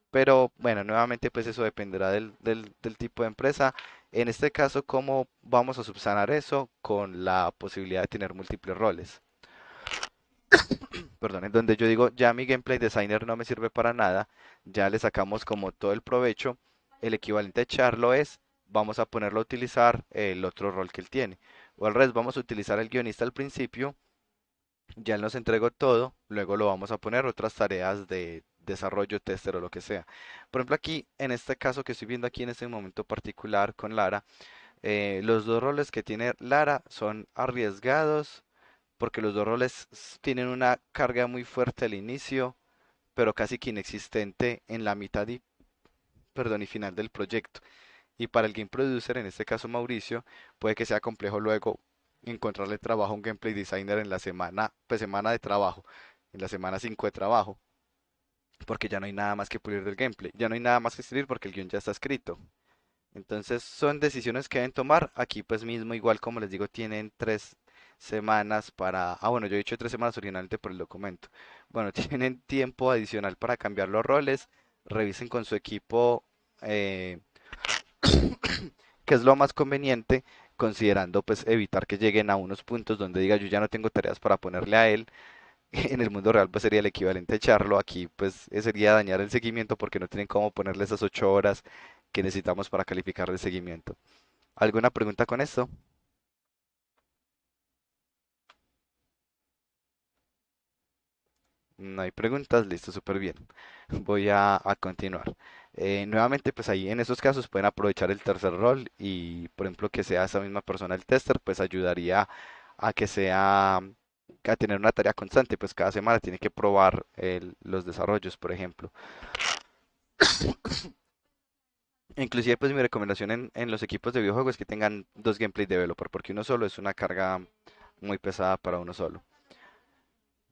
Pero bueno, nuevamente pues eso dependerá del tipo de empresa. En este caso, ¿cómo vamos a subsanar eso? Con la posibilidad de tener múltiples roles. Perdón, en donde yo digo, ya mi gameplay designer no me sirve para nada, ya le sacamos como todo el provecho, el equivalente a echarlo es, vamos a ponerlo a utilizar el otro rol que él tiene. O al revés, vamos a utilizar el guionista al principio, ya él nos entregó todo, luego lo vamos a poner otras tareas de desarrollo, tester o lo que sea. Por ejemplo, aquí, en este caso que estoy viendo aquí en este momento particular con Lara, los dos roles que tiene Lara son arriesgados porque los dos roles tienen una carga muy fuerte al inicio, pero casi que inexistente en la mitad y final del proyecto. Y para el game producer, en este caso Mauricio, puede que sea complejo luego encontrarle trabajo a un gameplay designer en la semana, pues semana de trabajo, en la semana 5 de trabajo, porque ya no hay nada más que pulir del gameplay, ya no hay nada más que escribir porque el guión ya está escrito. Entonces son decisiones que deben tomar. Aquí pues mismo, igual como les digo, tienen 3 semanas para... Ah, bueno, yo he dicho 3 semanas originalmente por el documento. Bueno, tienen tiempo adicional para cambiar los roles. Revisen con su equipo qué es lo más conveniente considerando pues evitar que lleguen a unos puntos donde diga yo ya no tengo tareas para ponerle a él. En el mundo real pues sería el equivalente a echarlo, aquí pues sería dañar el seguimiento porque no tienen cómo ponerle esas 8 horas que necesitamos para calificar el seguimiento. ¿Alguna pregunta con esto? No hay preguntas, listo, súper bien. Voy a continuar. Nuevamente, pues ahí en esos casos pueden aprovechar el tercer rol y, por ejemplo, que sea esa misma persona el tester, pues ayudaría a que sea, a tener una tarea constante, pues cada semana tiene que probar los desarrollos, por ejemplo. Inclusive, pues mi recomendación en los equipos de videojuegos es que tengan dos gameplay developer, porque uno solo es una carga muy pesada para uno solo.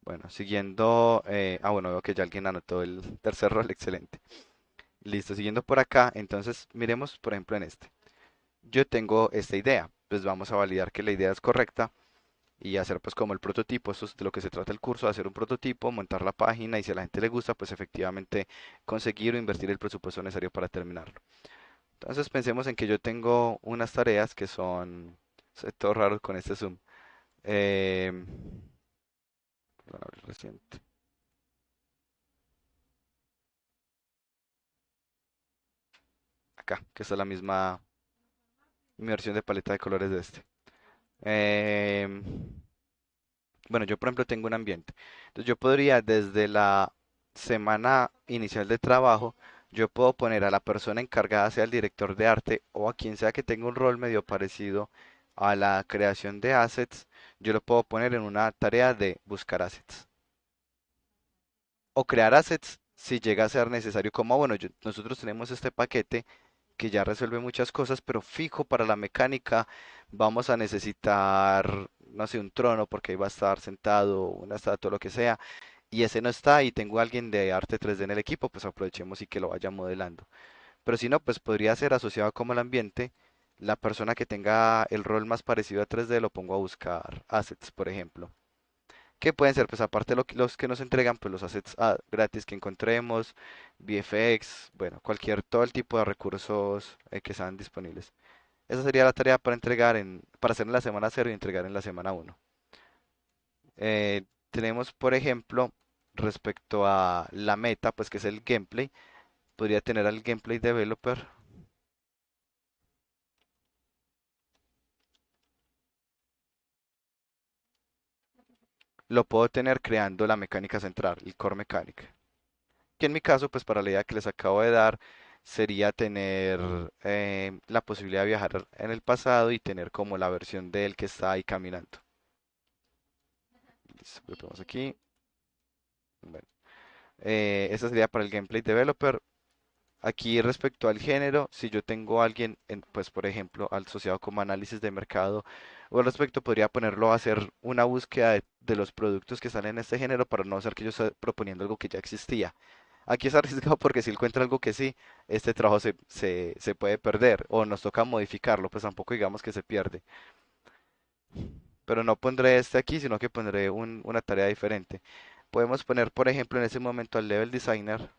Bueno, siguiendo, bueno, veo que ya alguien anotó el tercer rol, excelente. Listo, siguiendo por acá, entonces miremos, por ejemplo, en este. Yo tengo esta idea, pues vamos a validar que la idea es correcta y hacer pues como el prototipo, esto es de lo que se trata el curso, hacer un prototipo, montar la página y si a la gente le gusta, pues efectivamente conseguir o invertir el presupuesto necesario para terminarlo. Entonces pensemos en que yo tengo unas tareas que son, es todo raro con este zoom. Perdón, abrir reciente. Acá, que está la misma, mi versión de paleta de colores de este. Em, bueno, yo por ejemplo tengo un ambiente. Entonces yo podría desde la semana inicial de trabajo, yo puedo poner a la persona encargada, sea el director de arte o a quien sea que tenga un rol medio parecido a la creación de assets, yo lo puedo poner en una tarea de buscar assets o crear assets si llega a ser necesario, como bueno, nosotros tenemos este paquete que ya resuelve muchas cosas, pero fijo para la mecánica vamos a necesitar, no sé, un trono porque ahí va a estar sentado, una estatua, lo que sea, y ese no está y tengo a alguien de arte 3D en el equipo, pues aprovechemos y que lo vaya modelando. Pero si no, pues podría ser asociado como el ambiente. La persona que tenga el rol más parecido a 3D lo pongo a buscar assets, por ejemplo. Que pueden ser, pues aparte de los que nos entregan, pues los assets gratis que encontremos, VFX, bueno, todo el tipo de recursos que sean disponibles. Esa sería la tarea para entregar para hacer en la semana cero y entregar en la semana uno. Tenemos, por ejemplo, respecto a la meta, pues que es el gameplay, podría tener al gameplay developer. Lo puedo tener creando la mecánica central, el core mechanic. Que en mi caso, pues para la idea que les acabo de dar, sería tener la posibilidad de viajar en el pasado y tener como la versión de él que está ahí caminando. Listo, lo ponemos aquí. Bueno, esa sería para el gameplay developer. Aquí respecto al género, si yo tengo a alguien, pues por ejemplo, asociado como análisis de mercado, o al respecto podría ponerlo a hacer una búsqueda de los productos que salen en este género para no hacer que yo esté proponiendo algo que ya existía. Aquí es arriesgado porque si encuentra algo que sí, este trabajo se puede perder o nos toca modificarlo, pues tampoco digamos que se pierde. Pero no pondré este aquí, sino que pondré una tarea diferente. Podemos poner, por ejemplo, en ese momento al level designer,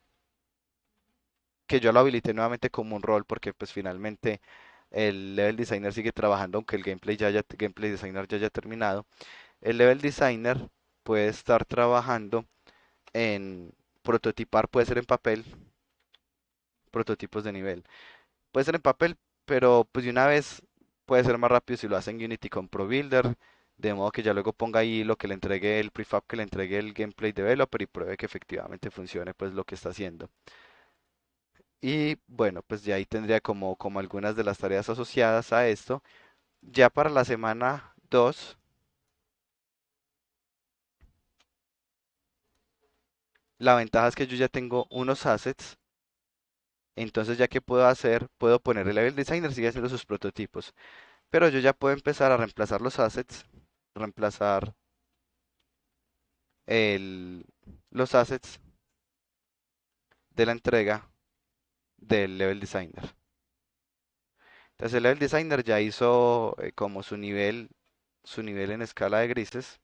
que yo lo habilité nuevamente como un rol porque pues finalmente el level designer sigue trabajando aunque el gameplay designer ya haya terminado. El level designer puede estar trabajando en prototipar, puede ser en papel, prototipos de nivel. Puede ser en papel, pero pues de una vez puede ser más rápido si lo hace en Unity con ProBuilder, de modo que ya luego ponga ahí lo que le entregue el prefab que le entregue el gameplay developer y pruebe que efectivamente funcione pues lo que está haciendo. Y bueno, pues ya ahí tendría como algunas de las tareas asociadas a esto. Ya para la semana 2, la ventaja es que yo ya tengo unos assets. Entonces ya que puedo hacer, puedo poner el level designer, sigue haciendo sus prototipos. Pero yo ya puedo empezar a reemplazar los assets, reemplazar el- los assets de la entrega del level designer. Entonces el level designer ya hizo como su nivel en escala de grises,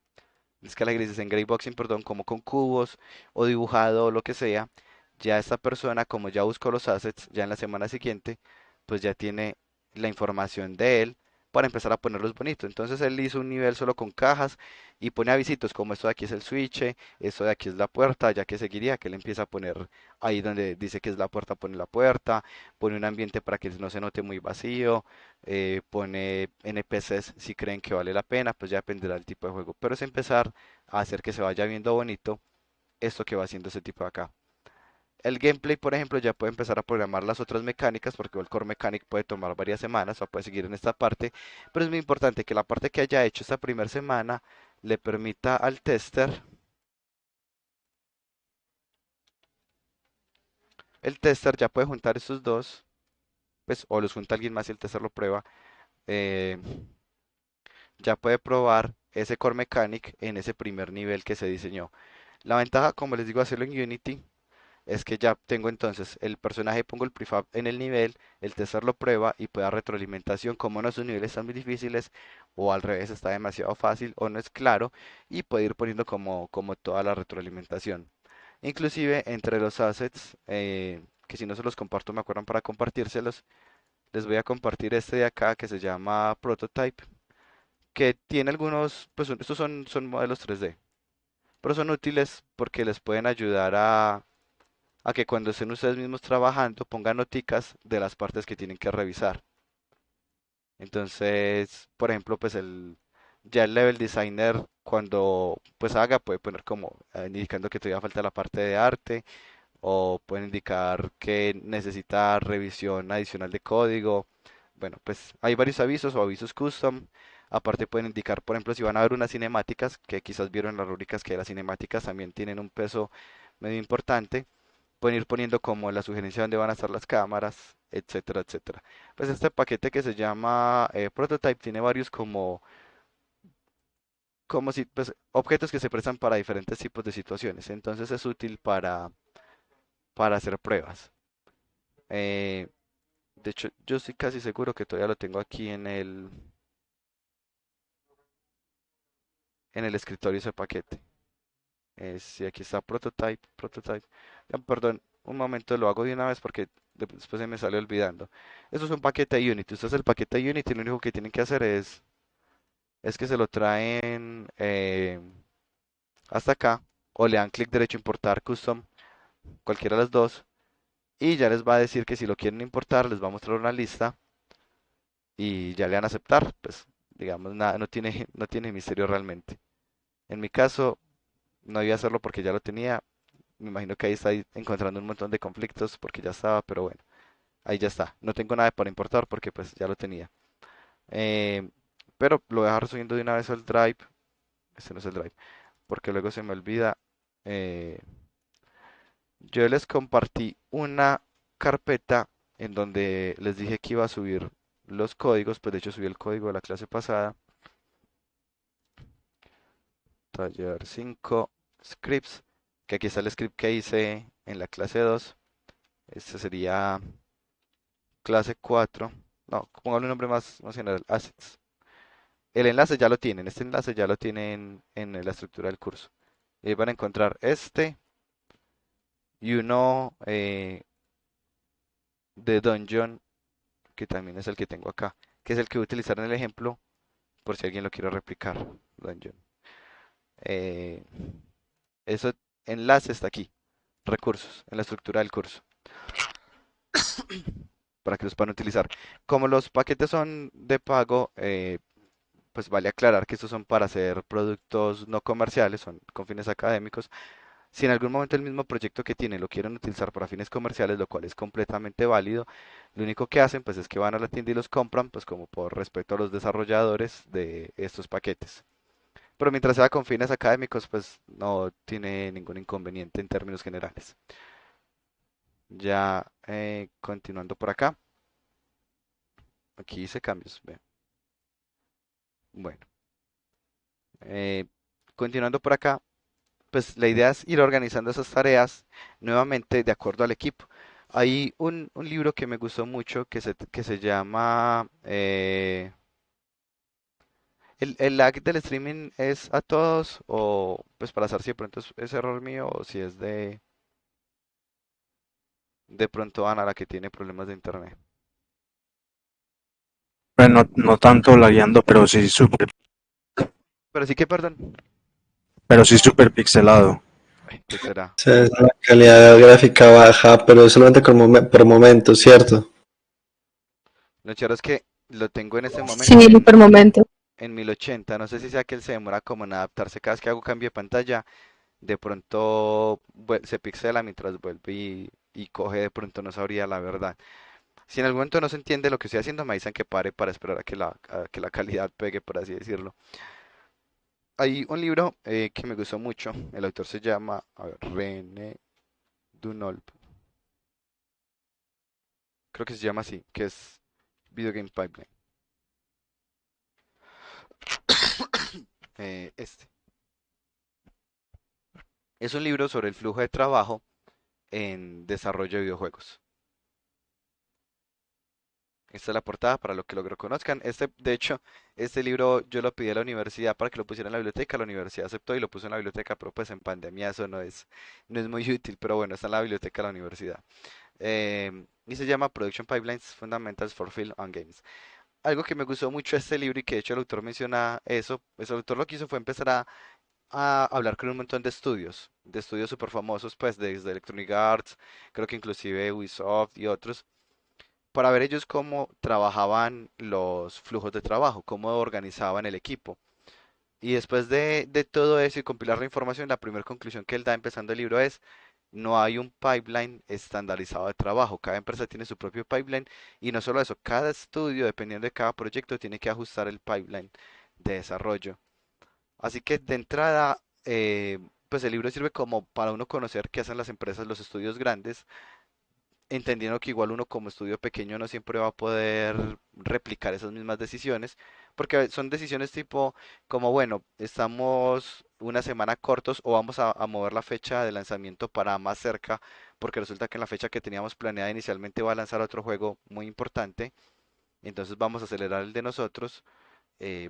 en escala de grises en grayboxing, perdón, como con cubos o dibujado o lo que sea. Ya esta persona, como ya buscó los assets, ya en la semana siguiente, pues ya tiene la información de él para empezar a ponerlos bonitos. Entonces él hizo un nivel solo con cajas y pone avisitos como esto de aquí es el switch, esto de aquí es la puerta, ya que seguiría, que él empieza a poner ahí donde dice que es la puerta, pone la puerta, pone un ambiente para que no se note muy vacío, pone NPCs si creen que vale la pena, pues ya dependerá del tipo de juego. Pero es empezar a hacer que se vaya viendo bonito esto que va haciendo ese tipo de acá. El gameplay, por ejemplo, ya puede empezar a programar las otras mecánicas, porque el core mechanic puede tomar varias semanas o puede seguir en esta parte, pero es muy importante que la parte que haya hecho esta primera semana le permita al tester, el tester ya puede juntar estos dos, pues, o los junta alguien más y el tester lo prueba, eh, ya puede probar ese core mechanic en ese primer nivel que se diseñó. La ventaja, como les digo, hacerlo en Unity es que ya tengo entonces el personaje, pongo el prefab en el nivel, el tester lo prueba y puede dar retroalimentación, como no sus niveles están muy difíciles o al revés está demasiado fácil o no es claro y puede ir poniendo como toda la retroalimentación. Inclusive entre los assets, que si no se los comparto me acuerdan para compartírselos, les voy a compartir este de acá que se llama Prototype, que tiene algunos, pues estos son modelos 3D, pero son útiles porque les pueden ayudar a que cuando estén ustedes mismos trabajando pongan noticas de las partes que tienen que revisar. Entonces, por ejemplo, pues ya el level designer cuando pues haga puede poner como indicando que todavía falta la parte de arte o pueden indicar que necesita revisión adicional de código. Bueno, pues hay varios avisos o avisos custom. Aparte pueden indicar, por ejemplo, si van a ver unas cinemáticas, que quizás vieron en las rúbricas que las cinemáticas también tienen un peso medio importante. Pueden ir poniendo como la sugerencia de dónde van a estar las cámaras, etcétera, etcétera. Pues este paquete que se llama Prototype tiene varios como si, pues, objetos que se prestan para diferentes tipos de situaciones. Entonces es útil para hacer pruebas. Eh, de hecho, yo estoy casi seguro que todavía lo tengo aquí en el escritorio ese paquete. Sí, aquí está Prototype. Perdón, un momento lo hago de una vez porque después se me sale olvidando. Eso es un paquete de Unity. Usted es el paquete de Unity, lo único que tienen que hacer es que se lo traen hasta acá o le dan clic derecho importar custom, cualquiera de las dos, y ya les va a decir que si lo quieren importar, les va a mostrar una lista y ya le van a aceptar. Pues digamos, nada, no tiene misterio realmente. En mi caso, no iba a hacerlo porque ya lo tenía. Me imagino que ahí está encontrando un montón de conflictos porque ya estaba, pero bueno, ahí ya está. No tengo nada para importar porque pues ya lo tenía. Eh, pero lo voy a dejar subiendo de una vez al Drive. Este no es el Drive, porque luego se me olvida. Eh, yo les compartí una carpeta en donde les dije que iba a subir los códigos, pues de hecho subí el código de la clase pasada. Taller 5 scripts, que aquí está el script que hice en la clase 2. Este sería clase 4. No, póngale un nombre más general, assets. El enlace ya lo tienen, este enlace ya lo tienen en la estructura del curso. Y ahí van a encontrar este y uno de Dungeon, que también es el que tengo acá, que es el que voy a utilizar en el ejemplo por si alguien lo quiere replicar. Dungeon. Eh, Ese enlace está aquí, recursos, en la estructura del curso, para que los puedan utilizar. Como los paquetes son de pago, pues vale aclarar que estos son para hacer productos no comerciales, son con fines académicos. Si en algún momento el mismo proyecto que tienen lo quieren utilizar para fines comerciales, lo cual es completamente válido, lo único que hacen pues es que van a la tienda y los compran, pues como por respeto a los desarrolladores de estos paquetes. Pero mientras sea con fines académicos, pues no tiene ningún inconveniente en términos generales. Ya continuando por acá, aquí hice cambios. Ve. Bueno, eh, continuando por acá, pues la idea es ir organizando esas tareas nuevamente de acuerdo al equipo. Hay un libro que me gustó mucho que se llama el lag del streaming es a todos o pues para saber si de pronto es error mío o si es de pronto Ana la que tiene problemas de internet. Pues no tanto lagueando, Pero sí que, perdón, pero sí súper pixelado. ¿qué será? O sea, es una calidad gráfica baja, pero solamente por momentos, ¿cierto? Lo chévere es que lo tengo en este momento Sí, por momento. en 1080. No sé si sea que él se demora como en adaptarse cada vez que hago cambio de pantalla. De pronto se pixela mientras vuelve y coge, de pronto no sabría la verdad. Si en algún momento no se entiende lo que estoy haciendo, me dicen que pare para esperar a que la calidad pegue, por así decirlo. Hay un libro que me gustó mucho. El autor se llama, a ver, René Dunolp. Creo que se llama así, que es Video Game Pipeline. Este. Es un libro sobre el flujo de trabajo en desarrollo de videojuegos. Esta es la portada para lo que lo conozcan. De hecho, este libro yo lo pedí a la universidad para que lo pusiera en la biblioteca. La universidad aceptó y lo puso en la biblioteca, pero pues en pandemia eso no es muy útil. Pero bueno, está en la biblioteca de la universidad. Y se llama Production Pipelines Fundamentals for Film and Games. Algo que me gustó mucho de este libro y que de hecho el autor menciona eso, pues el autor lo que hizo fue empezar a hablar con un montón de estudios súper famosos, pues desde Electronic Arts, creo que inclusive Ubisoft y otros para ver ellos cómo trabajaban los flujos de trabajo, cómo organizaban el equipo. Y después de todo eso y compilar la información, la primera conclusión que él da empezando el libro es, no hay un pipeline estandarizado de trabajo, cada empresa tiene su propio pipeline y no solo eso, cada estudio, dependiendo de cada proyecto, tiene que ajustar el pipeline de desarrollo. Así que de entrada, pues el libro sirve como para uno conocer qué hacen las empresas, los estudios grandes, entendiendo que igual uno como estudio pequeño no siempre va a poder replicar esas mismas decisiones, porque son decisiones tipo como, bueno, estamos una semana cortos o vamos a mover la fecha de lanzamiento para más cerca, porque resulta que en la fecha que teníamos planeada inicialmente va a lanzar otro juego muy importante, entonces vamos a acelerar el de nosotros.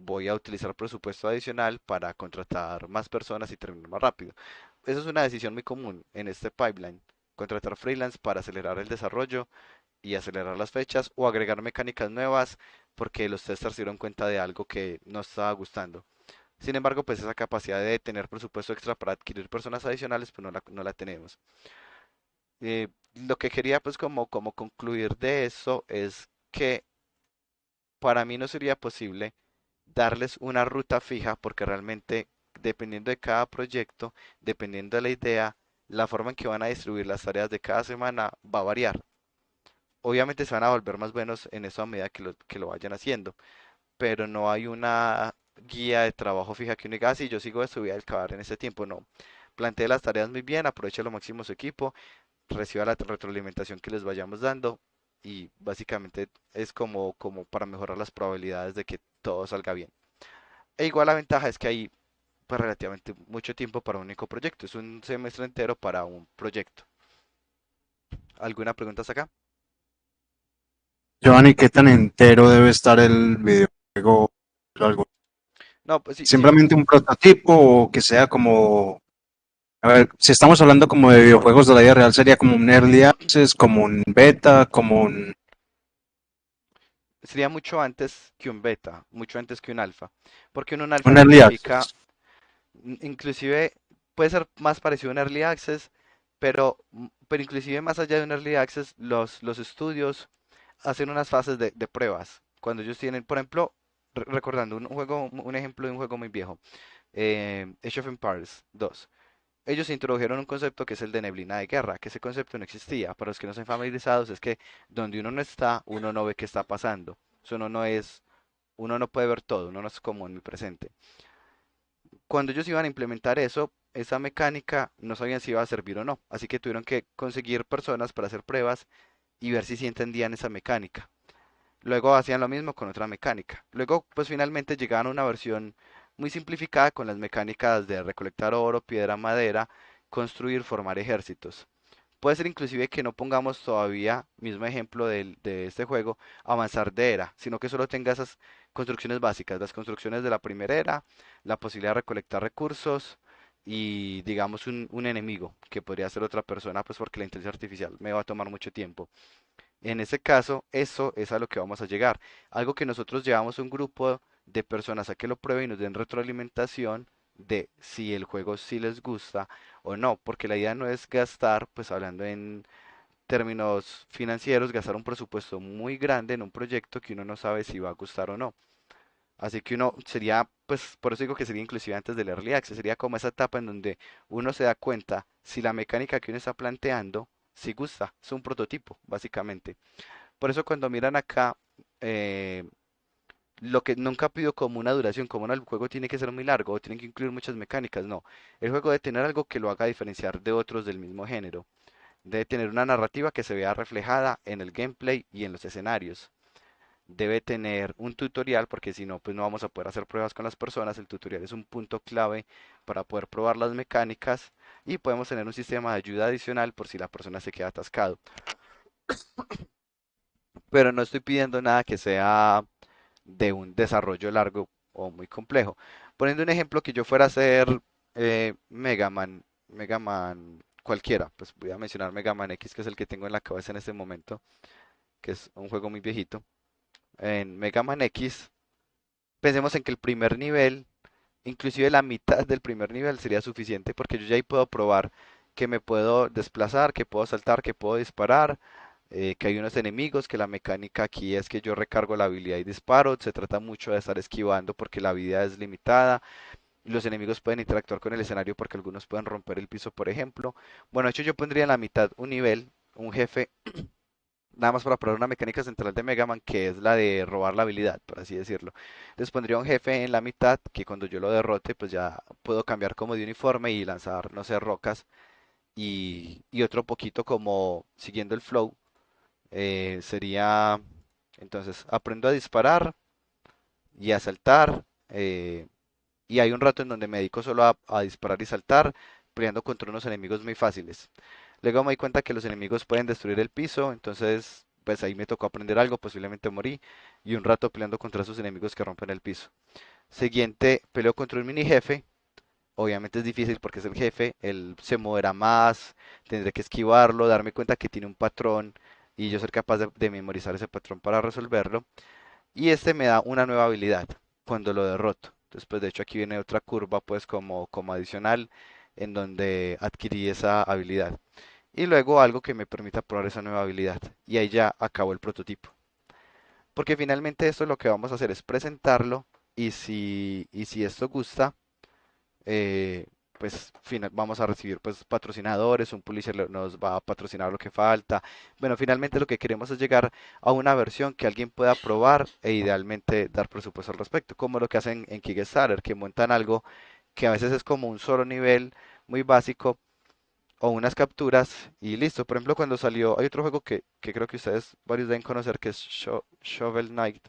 Voy a utilizar presupuesto adicional para contratar más personas y terminar más rápido. Esa es una decisión muy común en este pipeline. Contratar freelance para acelerar el desarrollo y acelerar las fechas o agregar mecánicas nuevas porque los testers se dieron cuenta de algo que no estaba gustando. Sin embargo, pues esa capacidad de tener presupuesto extra para adquirir personas adicionales, pues no la tenemos. Lo que quería pues como concluir de eso es que para mí no sería posible darles una ruta fija porque realmente dependiendo de cada proyecto, dependiendo de la idea, la forma en que van a distribuir las tareas de cada semana va a variar. Obviamente se van a volver más buenos en eso a medida que lo vayan haciendo, pero no hay una guía de trabajo fija que uno diga, "Ah, sí, yo sigo esto, voy a acabar en ese tiempo". No, plantee las tareas muy bien, aproveche lo máximo su equipo, reciba la retroalimentación que les vayamos dando y básicamente es como para mejorar las probabilidades de que todo salga bien. E igual la ventaja es que hay pues relativamente mucho tiempo para un único proyecto, es un semestre entero para un proyecto. ¿Alguna pregunta hasta acá? Giovanni, ¿qué tan entero debe estar el videojuego? Algo? No, pues sí, sí, ¿Simplemente un prototipo o que sea como... A ver, si estamos hablando como de videojuegos de la vida real, sería como un early access, como un beta, como un... sería mucho antes que un beta, mucho antes que un alfa, porque un alfa Un early significa, access. inclusive puede ser más parecido a un early access, pero inclusive más allá de un early access, los estudios hacen unas fases de pruebas. Cuando ellos tienen, por ejemplo, recordando un juego, un ejemplo de un juego muy viejo, Age of Empires 2. Ellos introdujeron un concepto que es el de neblina de guerra, que ese concepto no existía. Para los que no están familiarizados, es que donde uno no está, uno no ve qué está pasando. Eso uno no puede ver todo, uno no es como en mi presente. Cuando ellos iban a implementar eso, esa mecánica, no sabían si iba a servir o no. Así que tuvieron que conseguir personas para hacer pruebas y ver si sí entendían esa mecánica. Luego hacían lo mismo con otra mecánica. Luego, pues finalmente llegaban a una versión muy simplificada con las mecánicas de recolectar oro, piedra, madera, construir, formar ejércitos. Puede ser inclusive que no pongamos todavía, mismo ejemplo de este juego, avanzar de era, sino que solo tenga esas construcciones básicas, las construcciones de la primera era, la posibilidad de recolectar recursos y digamos un enemigo, que podría ser otra persona, pues porque la inteligencia artificial me va a tomar mucho tiempo. En ese caso, eso es a lo que vamos a llegar. Algo que nosotros llevamos un grupo de personas a que lo prueben y nos den retroalimentación de si el juego sí les gusta o no, porque la idea no es gastar, pues hablando en términos financieros, gastar un presupuesto muy grande en un proyecto que uno no sabe si va a gustar o no. Así que uno sería, pues por eso digo que sería inclusive antes del Early Access, sería como esa etapa en donde uno se da cuenta si la mecánica que uno está planteando, si gusta, es un prototipo, básicamente. Por eso cuando miran acá, eh, lo que nunca pido como una duración, como no, el juego tiene que ser muy largo o tiene que incluir muchas mecánicas, no. El juego debe tener algo que lo haga diferenciar de otros del mismo género. Debe tener una narrativa que se vea reflejada en el gameplay y en los escenarios. Debe tener un tutorial porque si no, pues no vamos a poder hacer pruebas con las personas. El tutorial es un punto clave para poder probar las mecánicas y podemos tener un sistema de ayuda adicional por si la persona se queda atascado. Pero no estoy pidiendo nada que sea de un desarrollo largo o muy complejo. Poniendo un ejemplo que yo fuera a hacer Mega Man cualquiera, pues voy a mencionar Mega Man X, que es el que tengo en la cabeza en este momento, que es un juego muy viejito. En Mega Man X, pensemos en que el primer nivel, inclusive la mitad del primer nivel sería suficiente porque yo ya ahí puedo probar que me puedo desplazar, que puedo saltar, que puedo disparar, que hay unos enemigos, que la mecánica aquí es que yo recargo la habilidad y disparo. Se trata mucho de estar esquivando porque la vida es limitada. Los enemigos pueden interactuar con el escenario porque algunos pueden romper el piso, por ejemplo. Bueno, de hecho yo pondría en la mitad un nivel, un jefe, nada más para probar una mecánica central de Mega Man que es la de robar la habilidad, por así decirlo. Les pondría un jefe en la mitad que cuando yo lo derrote, pues ya puedo cambiar como de uniforme y lanzar, no sé, rocas. Y otro poquito como siguiendo el flow sería, entonces, aprendo a disparar y a saltar. Y hay un rato en donde me dedico solo a disparar y saltar, peleando contra unos enemigos muy fáciles. Luego me di cuenta que los enemigos pueden destruir el piso, entonces, pues ahí me tocó aprender algo, posiblemente morí. Y un rato peleando contra esos enemigos que rompen el piso. Siguiente, peleo contra un mini jefe. Obviamente es difícil porque es el jefe, él se moverá más, tendré que esquivarlo, darme cuenta que tiene un patrón y yo ser capaz de memorizar ese patrón para resolverlo. Y este me da una nueva habilidad cuando lo derroto. Entonces, pues de hecho aquí viene otra curva pues como adicional en donde adquirí esa habilidad. Y luego algo que me permita probar esa nueva habilidad. Y ahí ya acabó el prototipo. Porque finalmente esto lo que vamos a hacer es presentarlo y si esto gusta, pues vamos a recibir pues patrocinadores, un publisher nos va a patrocinar lo que falta. Bueno, finalmente lo que queremos es llegar a una versión que alguien pueda probar e idealmente dar presupuesto al respecto, como lo que hacen en Kickstarter, que montan algo que a veces es como un solo nivel muy básico o unas capturas y listo. Por ejemplo, cuando salió, hay otro juego que creo que ustedes varios deben conocer que es Shovel Knight.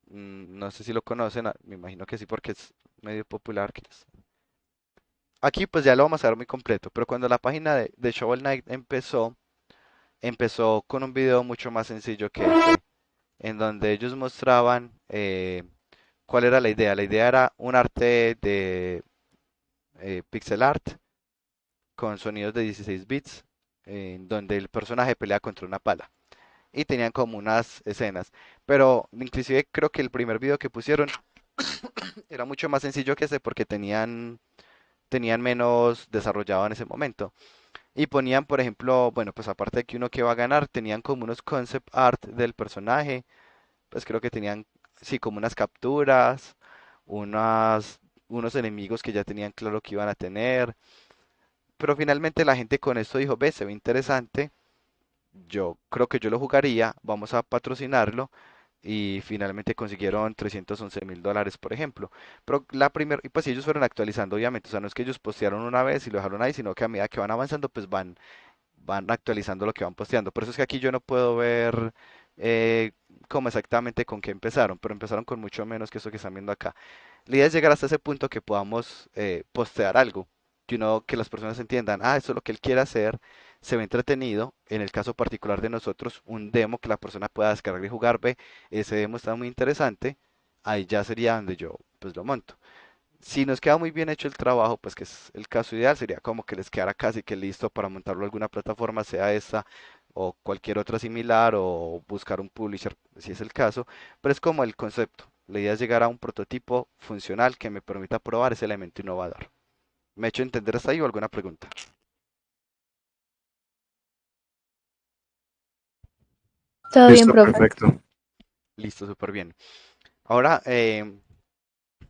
No sé si lo conocen, me imagino que sí porque es medio popular. Aquí pues ya lo vamos a ver muy completo, pero cuando la página de Shovel Knight empezó con un video mucho más sencillo que este, en donde ellos mostraban cuál era la idea. La idea era un arte de pixel art con sonidos de 16 bits, en donde el personaje pelea contra una pala. Y tenían como unas escenas. Pero inclusive creo que el primer video que pusieron era mucho más sencillo que ese porque tenían menos desarrollado en ese momento. Y ponían, por ejemplo, bueno, pues aparte de que uno que va a ganar, tenían como unos concept art del personaje, pues creo que tenían, sí, como unas capturas, unas, unos enemigos que ya tenían claro que iban a tener, pero finalmente la gente con esto dijo, ve, se ve interesante, yo creo que yo lo jugaría, vamos a patrocinarlo, y finalmente consiguieron $311.000, por ejemplo. Pero la primera, y pues ellos fueron actualizando, obviamente, o sea, no es que ellos postearon una vez y lo dejaron ahí, sino que a medida que van avanzando, pues van actualizando lo que van posteando. Por eso es que aquí yo no puedo ver cómo exactamente con qué empezaron, pero empezaron con mucho menos que eso que están viendo acá. La idea es llegar hasta ese punto que podamos postear algo, que las personas entiendan, ah, eso es lo que él quiere hacer, se ve entretenido, en el caso particular de nosotros, un demo que la persona pueda descargar y jugar, ve, ese demo está muy interesante, ahí ya sería donde yo pues lo monto. Si nos queda muy bien hecho el trabajo, pues que es el caso ideal, sería como que les quedara casi que listo para montarlo en alguna plataforma, sea esta o cualquier otra similar, o buscar un publisher, si es el caso, pero es como el concepto. La idea es llegar a un prototipo funcional que me permita probar ese elemento innovador. ¿Me he hecho entender hasta ahí o alguna pregunta? Todo bien, Listo, profe. perfecto. Listo, súper bien. Ahora,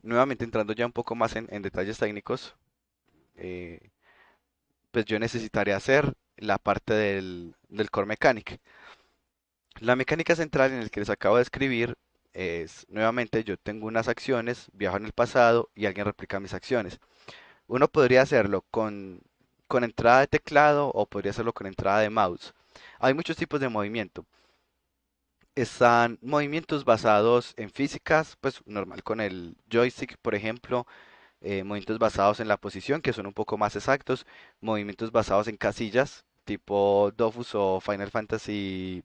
nuevamente entrando ya un poco más en detalles técnicos, eh, pues yo necesitaré hacer la parte del Core Mechanic. La mecánica central en el que les acabo de escribir es, nuevamente, yo tengo unas acciones, viajo en el pasado y alguien replica mis acciones. Uno podría hacerlo con entrada de teclado o podría hacerlo con entrada de mouse. Hay muchos tipos de movimiento. Están movimientos basados en físicas, pues normal con el joystick, por ejemplo, movimientos basados en la posición, que son un poco más exactos, movimientos basados en casillas, tipo Dofus o Final Fantasy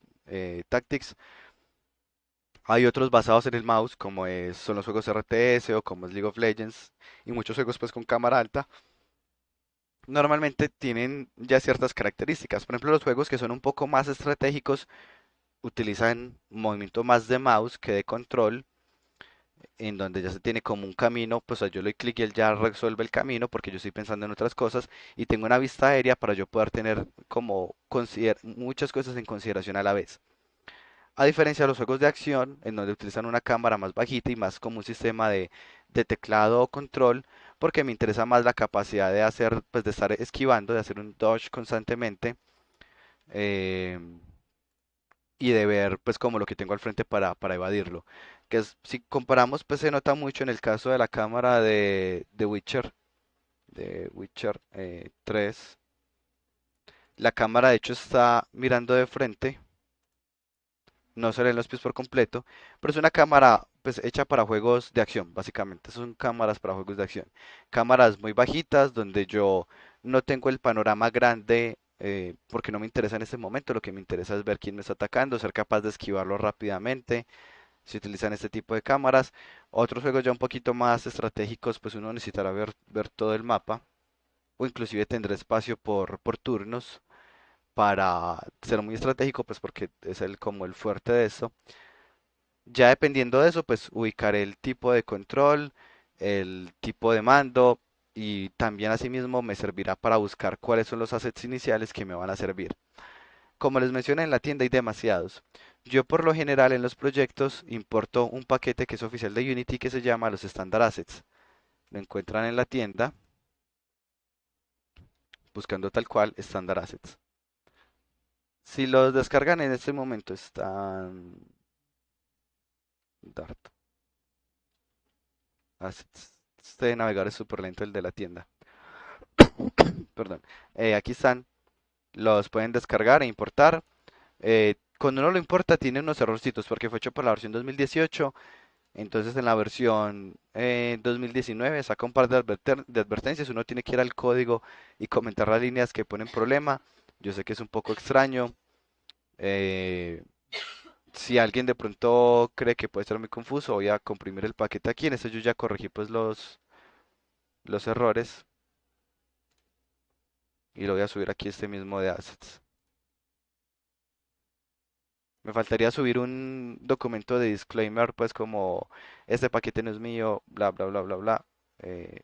Tactics. Hay otros basados en el mouse, como son los juegos RTS o como es League of Legends, y muchos juegos pues con cámara alta. Normalmente tienen ya ciertas características. Por ejemplo, los juegos que son un poco más estratégicos utilizan movimiento más de mouse que de control, en donde ya se tiene como un camino, pues yo le doy clic y él ya resuelve el camino porque yo estoy pensando en otras cosas y tengo una vista aérea para yo poder tener como muchas cosas en consideración a la vez. A diferencia de los juegos de acción, en donde utilizan una cámara más bajita y más como un sistema de teclado o control, porque me interesa más la capacidad de hacer, pues de estar esquivando, de hacer un dodge constantemente, eh, y de ver pues como lo que tengo al frente para evadirlo. Que es, si comparamos, pues se nota mucho en el caso de la cámara de Witcher 3. La cámara de hecho está mirando de frente, no se leen los pies por completo, pero es una cámara pues hecha para juegos de acción, básicamente. Son cámaras para juegos de acción. Cámaras muy bajitas donde yo no tengo el panorama grande, porque no me interesa en este momento. Lo que me interesa es ver quién me está atacando, ser capaz de esquivarlo rápidamente. Se utilizan este tipo de cámaras. Otros juegos ya un poquito más estratégicos, pues uno necesitará ver todo el mapa, o inclusive tendrá espacio por turnos para ser muy estratégico, pues porque es como el fuerte de esto. Ya dependiendo de eso, pues ubicaré el tipo de control, el tipo de mando, y también asimismo me servirá para buscar cuáles son los assets iniciales que me van a servir. Como les mencioné, en la tienda hay demasiados. Yo por lo general en los proyectos importo un paquete que es oficial de Unity que se llama los Standard Assets. Lo encuentran en la tienda buscando tal cual Standard Assets. Si los descargan en este momento están Dart Assets. Este navegador es súper lento, el de la tienda. Perdón. Aquí están. Los pueden descargar e importar. Cuando uno lo importa tiene unos errorcitos porque fue hecho por la versión 2018. Entonces en la versión 2019 saca un par de advertencias. Uno tiene que ir al código y comentar las líneas que ponen problema. Yo sé que es un poco extraño. eh, si alguien de pronto cree que puede ser muy confuso, voy a comprimir el paquete aquí. En este yo ya corregí pues los errores y lo voy a subir aquí este mismo de assets. Me faltaría subir un documento de disclaimer, pues como este paquete no es mío, bla, bla, bla, bla, bla.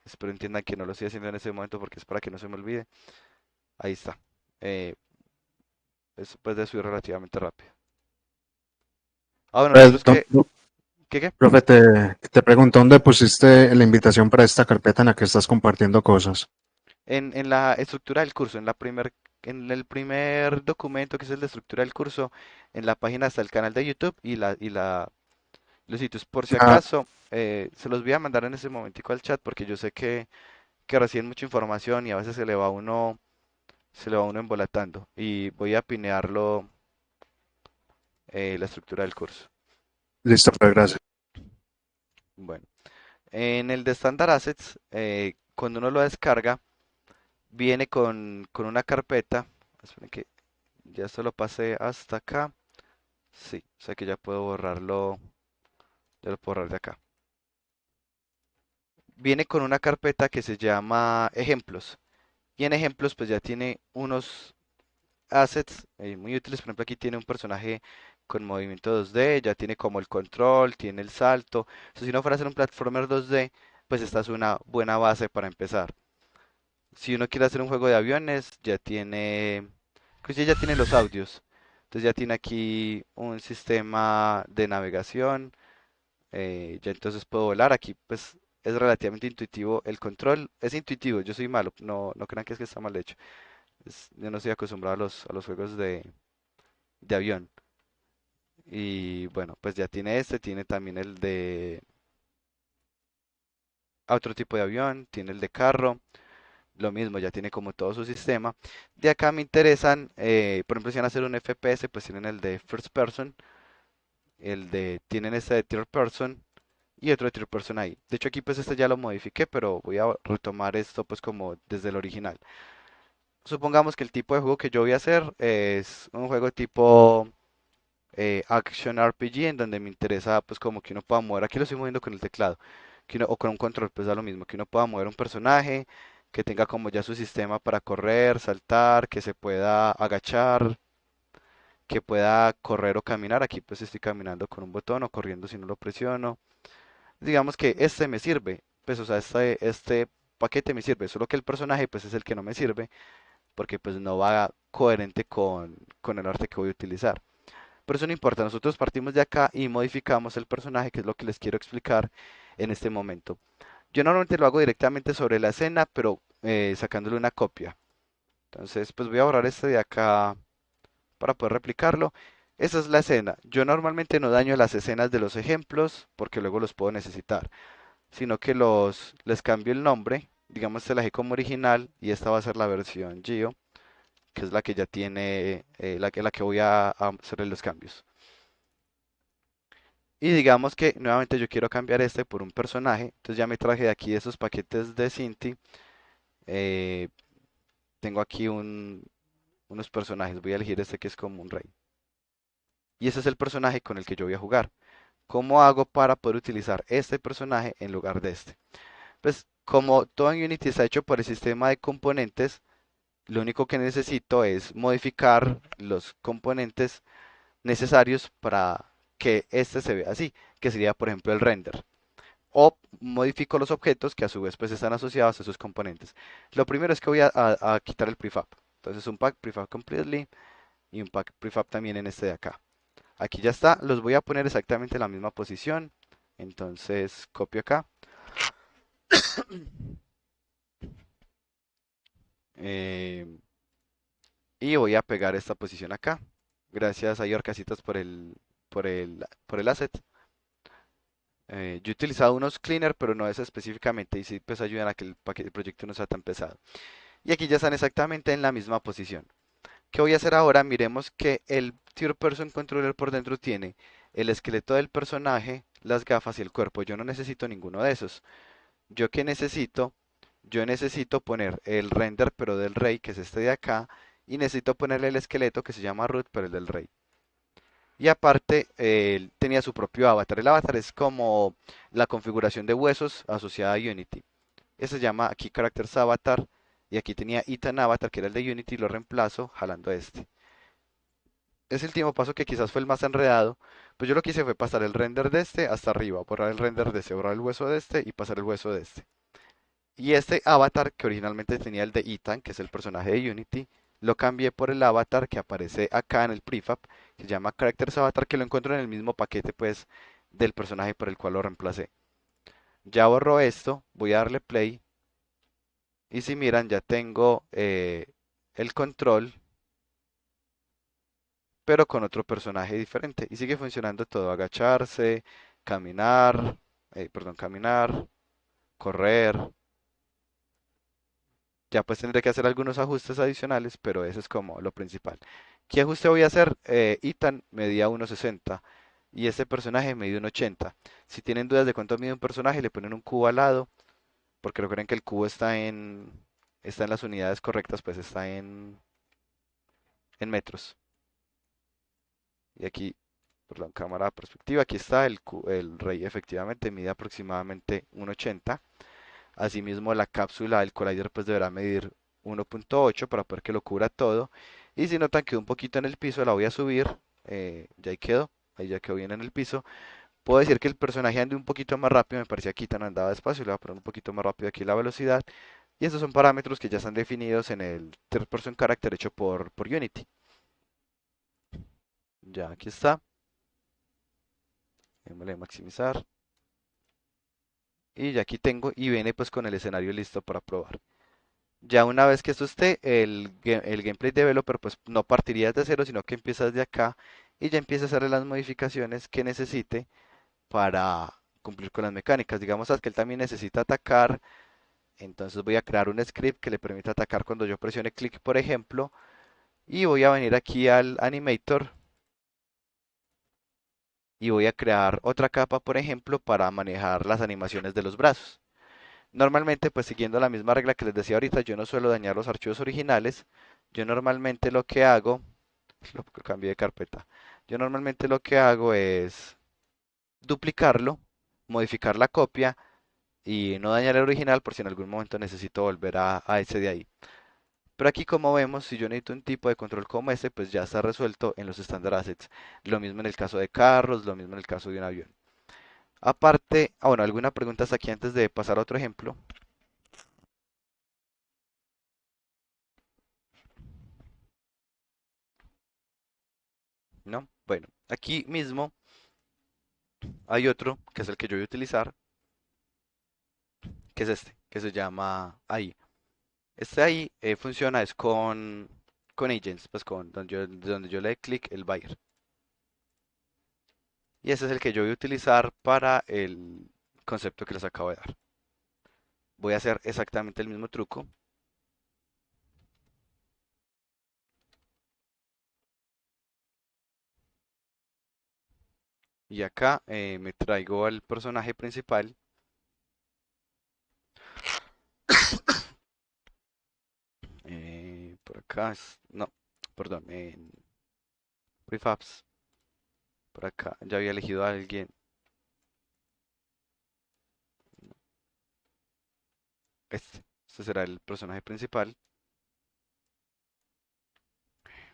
Espero entiendan que no lo estoy haciendo en ese momento porque es para que no se me olvide. Ahí está. Eh, Eso puede subir relativamente rápido. Ah, bueno, lo otro es que, ¿qué? Profe, te pregunto, ¿dónde pusiste la invitación para esta carpeta en la que estás compartiendo cosas? En la estructura del curso, en el primer documento que es el de estructura del curso, en la página está el canal de YouTube y los sitios. Por si Ah, acaso, se los voy a mandar en ese momentico al chat porque yo sé que reciben mucha información y a veces se le va uno embolatando. Y voy a pinearlo, la estructura del curso. listo, pues gracias. Bueno, en el de Standard Assets, cuando uno lo descarga, viene con una carpeta. Esperen que ya esto lo pasé hasta acá. Sí, o sea que ya puedo borrarlo, ya lo puedo borrar de acá. viene con una carpeta que se llama ejemplos. Y en ejemplos pues ya tiene unos assets muy útiles. Por ejemplo, aquí tiene un personaje con movimiento 2D, ya tiene como el control, tiene el salto. O sea, si uno fuera a hacer un platformer 2D, pues esta es una buena base para empezar. Si uno quiere hacer un juego de aviones, ya tiene, inclusive ya tiene los audios. Entonces ya tiene aquí un sistema de navegación. Ya entonces puedo volar. Aquí pues es relativamente intuitivo. El control es intuitivo. Yo soy malo. No crean que es que está mal hecho. Yo no estoy acostumbrado a los juegos de avión. Y bueno, pues ya tiene este. Tiene también el de otro tipo de avión. Tiene el de carro. Lo mismo, ya tiene como todo su sistema. De acá me interesan, por ejemplo, si van a hacer un FPS, pues tienen el de First Person, tienen este de Third Person y otro de Third Person ahí. De hecho aquí pues este ya lo modifiqué, pero voy a retomar esto pues como desde el original. Supongamos que el tipo de juego que yo voy a hacer es un juego tipo Action RPG en donde me interesa pues como que uno pueda mover, aquí lo estoy moviendo con el teclado, o con un control, pues da lo mismo, que uno pueda mover un personaje, que tenga como ya su sistema para correr, saltar, que se pueda agachar, que pueda correr o caminar. Aquí pues estoy caminando con un botón o corriendo si no lo presiono. Digamos que este me sirve, pues o sea, este paquete me sirve, solo que el personaje pues es el que no me sirve porque pues no va coherente con el arte que voy a utilizar. Pero eso no importa, nosotros partimos de acá y modificamos el personaje, que es lo que les quiero explicar en este momento. Yo normalmente lo hago directamente sobre la escena, pero sacándole una copia. Entonces, pues voy a borrar este de acá para poder replicarlo. Esa es la escena. Yo normalmente no daño las escenas de los ejemplos porque luego los puedo necesitar, sino que les cambio el nombre. Digamos, este la dejé como original y esta va a ser la versión Geo, que es la que ya tiene, la que voy a hacerle los cambios. Y digamos que nuevamente yo quiero cambiar este por un personaje. Entonces ya me traje de aquí esos paquetes de Cinti. eh, Tengo aquí unos personajes. Voy a elegir este que es como un rey. Y ese es el personaje con el que yo voy a jugar. ¿Cómo hago para poder utilizar este personaje en lugar de este? Pues como todo en Unity está hecho por el sistema de componentes, lo único que necesito es modificar los componentes necesarios para que este se vea así, que sería por ejemplo el render. O modifico los objetos que a su vez pues están asociados a sus componentes. Lo primero es que voy a quitar el prefab. Entonces un pack prefab completely y un pack prefab también en este de acá. Aquí ya está, los voy a poner exactamente en la misma posición. Entonces copio acá. eh, y voy a pegar esta posición acá. Gracias a Yorcasitas por el asset. Yo he utilizado unos cleaner, pero no es específicamente, y sí pues ayudan a que el proyecto no sea tan pesado. Y aquí ya están exactamente en la misma posición. ¿Qué voy a hacer ahora? Miremos que el Third Person Controller por dentro tiene el esqueleto del personaje, las gafas y el cuerpo. Yo no necesito ninguno de esos. ¿Yo qué necesito? Yo necesito poner el render, pero del rey, que es este de acá, y necesito ponerle el esqueleto que se llama root, pero el del rey. Y aparte, él tenía su propio avatar. El avatar es como la configuración de huesos asociada a Unity. Ese se llama aquí Characters Avatar. Y aquí tenía Ethan Avatar, que era el de Unity, y lo reemplazo jalando este. Es el último paso que quizás fue el más enredado. Pues yo lo que hice fue pasar el render de este hasta arriba, borrar el render de este, borrar el hueso de este y pasar el hueso de este. Y este avatar que originalmente tenía el de Ethan, que es el personaje de Unity, lo cambié por el avatar que aparece acá en el prefab, que se llama Characters Avatar, que lo encuentro en el mismo paquete pues del personaje por el cual lo reemplacé. Ya borro esto, voy a darle play y si miran ya tengo el control, pero con otro personaje diferente y sigue funcionando todo, agacharse, caminar, caminar, correr. Ya pues tendré que hacer algunos ajustes adicionales, pero eso es como lo principal. ¿Qué ajuste voy a hacer? Ethan medía 1,60 y este personaje mide 1,80. Si tienen dudas de cuánto mide un personaje, le ponen un cubo al lado, porque recuerden que el cubo está en las unidades correctas, pues está en metros. Y aquí, por la cámara perspectiva, aquí está el rey efectivamente mide aproximadamente 1,80. Asimismo, la cápsula del collider pues deberá medir 1.8 para poder que lo cubra todo. Y si notan que un poquito en el piso, la voy a subir. Ya ahí ya quedó bien en el piso. Puedo decir que el personaje ande un poquito más rápido, me parecía aquí tan andaba despacio, le voy a poner un poquito más rápido aquí la velocidad. Y estos son parámetros que ya están definidos en el third person character hecho por Unity. Ya aquí está. Démosle maximizar. Y ya aquí tengo y viene pues con el escenario listo para probar. Ya una vez que esto esté, el gameplay developer pues no partiría desde cero, sino que empieza desde acá y ya empieza a hacer las modificaciones que necesite para cumplir con las mecánicas. Digamos que él también necesita atacar, entonces voy a crear un script que le permita atacar cuando yo presione clic, por ejemplo, y voy a venir aquí al animator y voy a crear otra capa, por ejemplo, para manejar las animaciones de los brazos. Normalmente, pues siguiendo la misma regla que les decía ahorita, yo no suelo dañar los archivos originales. Yo normalmente lo que hago, lo cambié de carpeta. Yo normalmente lo que hago es duplicarlo, modificar la copia y no dañar el original por si en algún momento necesito volver a ese de ahí. Pero aquí como vemos, si yo necesito un tipo de control como este, pues ya está resuelto en los standard assets. Lo mismo en el caso de carros, lo mismo en el caso de un avión. Aparte, bueno, alguna pregunta hasta aquí antes de pasar a otro ejemplo. ¿No? Bueno, aquí mismo hay otro que es el que yo voy a utilizar, que es este, que se llama AI. Este AI funciona es con agents, pues con donde yo le dé clic el buyer. Y ese es el que yo voy a utilizar para el concepto que les acabo de dar. Voy a hacer exactamente el mismo truco. Y acá me traigo al personaje principal. Por acá, no, perdón, en prefabs. Por acá, ya había elegido a alguien. Este será el personaje principal.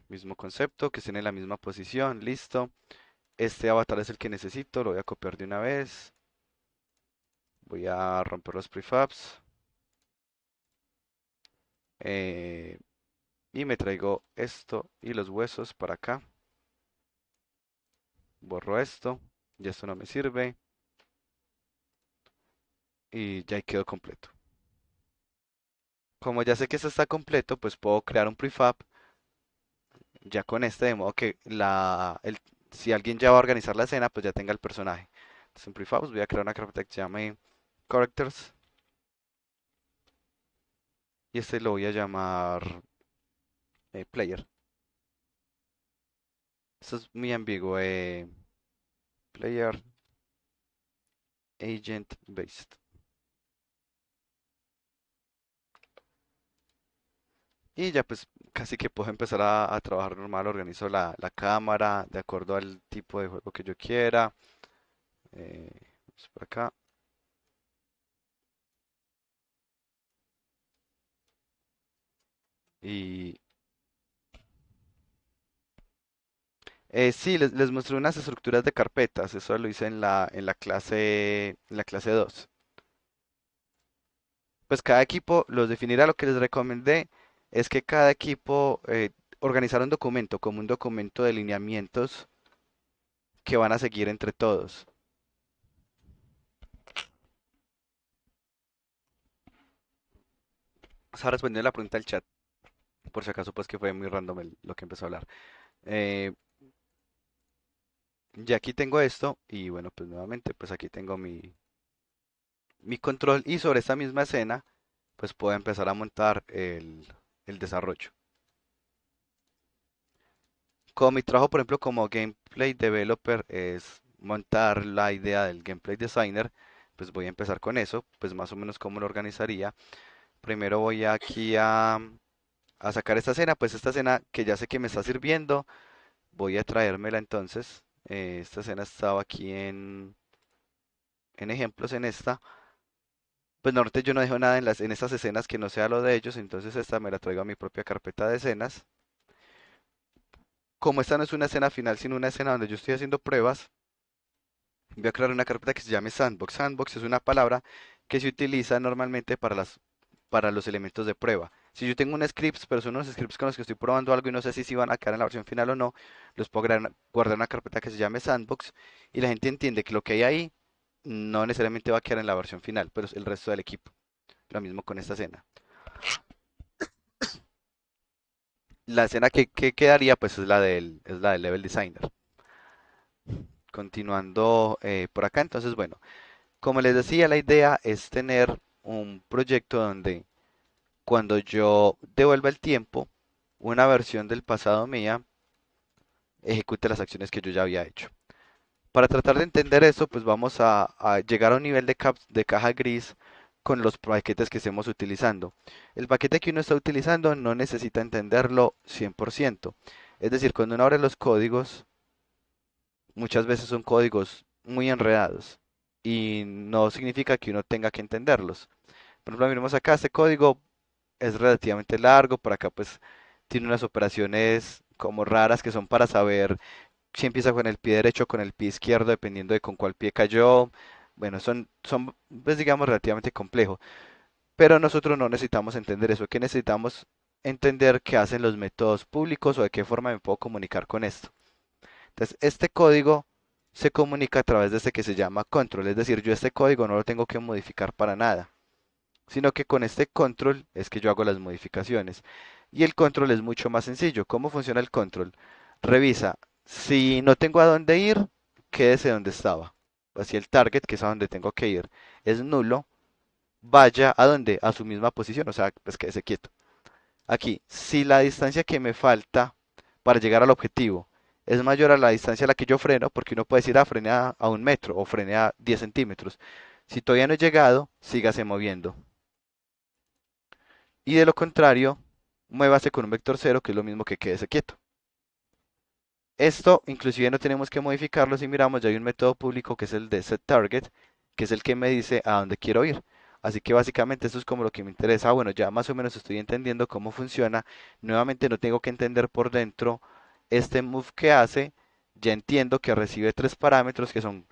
Mismo concepto, que estén en la misma posición, listo. Este avatar es el que necesito, lo voy a copiar de una vez. Voy a romper los prefabs. eh, y me traigo esto y los huesos para acá. Borro esto, ya esto no me sirve. Y ya quedó completo. Como ya sé que esto está completo, pues puedo crear un prefab ya con este, de modo que si alguien ya va a organizar la escena, pues ya tenga el personaje. Entonces en prefabs voy a crear una carpeta que se llame characters. Y este lo voy a llamar player. Esto es muy ambiguo. Player agent based. Y ya pues casi que puedo empezar a trabajar normal. Organizo la cámara de acuerdo al tipo de juego que yo quiera. Eh, vamos por acá. Y sí, les mostré unas estructuras de carpetas. Eso lo hice en la clase 2. Pues cada equipo los definirá. Lo que les recomendé es que cada equipo organizara un documento como un documento de lineamientos que van a seguir entre todos. Estaba respondiendo la pregunta del chat, por si acaso, pues que fue muy random lo que empezó a hablar. Eh, ya aquí tengo esto y bueno, pues nuevamente, pues aquí tengo mi control y sobre esta misma escena, pues puedo empezar a montar el desarrollo. Como mi trabajo, por ejemplo, como gameplay developer es montar la idea del gameplay designer, pues voy a empezar con eso, pues más o menos cómo lo organizaría. Primero voy aquí a sacar esta escena, pues esta escena que ya sé que me está sirviendo, voy a traérmela entonces. Esta escena estaba aquí en ejemplos en esta. Pues normalmente yo no dejo nada en estas escenas que no sea lo de ellos, entonces esta me la traigo a mi propia carpeta de escenas. Como esta no es una escena final, sino una escena donde yo estoy haciendo pruebas, voy a crear una carpeta que se llame Sandbox. Sandbox es una palabra que se utiliza normalmente para los elementos de prueba. Si yo tengo un scripts, pero son unos scripts con los que estoy probando algo y no sé si van a quedar en la versión final o no, los puedo guardar en una carpeta que se llame Sandbox y la gente entiende que lo que hay ahí no necesariamente va a quedar en la versión final, pero es el resto del equipo. Lo mismo con esta escena. La escena que quedaría pues es la del level designer. Continuando por acá, entonces bueno, como les decía, la idea es tener un proyecto donde cuando yo devuelva el tiempo, una versión del pasado mía ejecute las acciones que yo ya había hecho. Para tratar de entender eso, pues vamos a llegar a un nivel de caja gris con los paquetes que estemos utilizando. El paquete que uno está utilizando no necesita entenderlo 100%. Es decir, cuando uno abre los códigos, muchas veces son códigos muy enredados y no significa que uno tenga que entenderlos. Por ejemplo, miremos acá, este código es relativamente largo, por acá pues tiene unas operaciones como raras que son para saber si empieza con el pie derecho o con el pie izquierdo, dependiendo de con cuál pie cayó. Bueno, son pues digamos relativamente complejos, pero nosotros no necesitamos entender eso, que necesitamos entender qué hacen los métodos públicos o de qué forma me puedo comunicar con esto. Entonces, este código se comunica a través de este que se llama control, es decir, yo este código no lo tengo que modificar para nada, sino que con este control es que yo hago las modificaciones. Y el control es mucho más sencillo. ¿Cómo funciona el control? Revisa, si no tengo a dónde ir, quédese donde estaba. Así el target, que es a donde tengo que ir, es nulo, vaya a donde, a su misma posición, o sea, pues quédese quieto. Aquí, si la distancia que me falta para llegar al objetivo es mayor a la distancia a la que yo freno, porque uno puede decir, ah, frene a 1 metro o frene a 10 centímetros. Si todavía no he llegado, sígase moviendo. Y de lo contrario, muévase con un vector cero, que es lo mismo que quédese quieto. Esto inclusive no tenemos que modificarlo si miramos, ya hay un método público que es el de setTarget, que es el que me dice a dónde quiero ir. Así que básicamente esto es como lo que me interesa. Bueno, ya más o menos estoy entendiendo cómo funciona. Nuevamente no tengo que entender por dentro este move que hace. Ya entiendo que recibe tres parámetros que son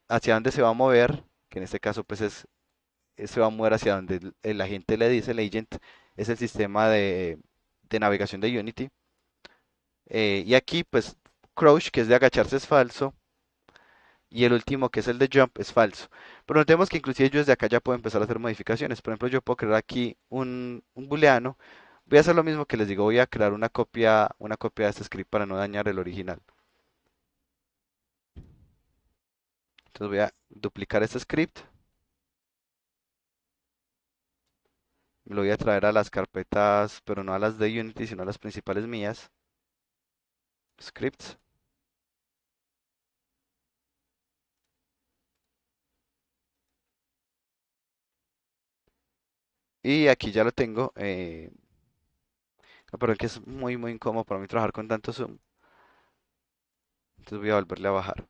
hacia dónde se va a mover, que en este caso pues se va a mover hacia donde el agente le dice, el agent es el sistema de navegación de Unity. Y aquí, pues, crouch, que es de agacharse, es falso. Y el último, que es el de jump, es falso. Pero notemos que inclusive yo desde acá ya puedo empezar a hacer modificaciones. Por ejemplo, yo puedo crear aquí un booleano. Voy a hacer lo mismo que les digo, voy a crear una copia de este script para no dañar el original. Entonces voy a duplicar este script. Lo voy a traer a las carpetas, pero no a las de Unity, sino a las principales mías. Scripts. Y aquí ya lo tengo. No, pero es que es muy, muy incómodo para mí trabajar con tanto zoom. Entonces voy a volverle a bajar.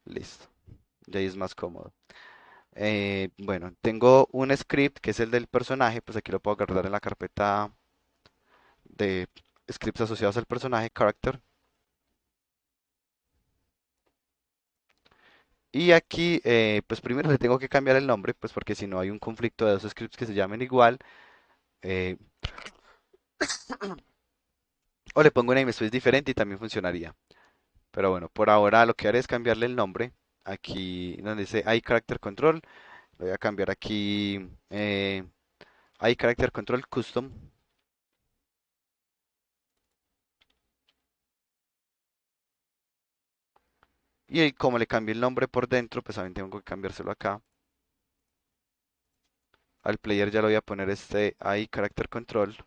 Listo. Ya ahí es más cómodo. Bueno, tengo un script que es el del personaje. Pues aquí lo puedo guardar en la carpeta de scripts asociados al personaje, character. Y aquí, pues primero le tengo que cambiar el nombre, pues porque si no hay un conflicto de dos scripts que se llamen igual. eh, o le pongo un namespace diferente y también funcionaría. Pero bueno, por ahora lo que haré es cambiarle el nombre. Aquí donde dice iCharacterControl, lo voy a cambiar aquí iCharacterControl Custom. Y como le cambié el nombre por dentro, pues también tengo que cambiárselo acá. Al player ya le voy a poner este iCharacterControl.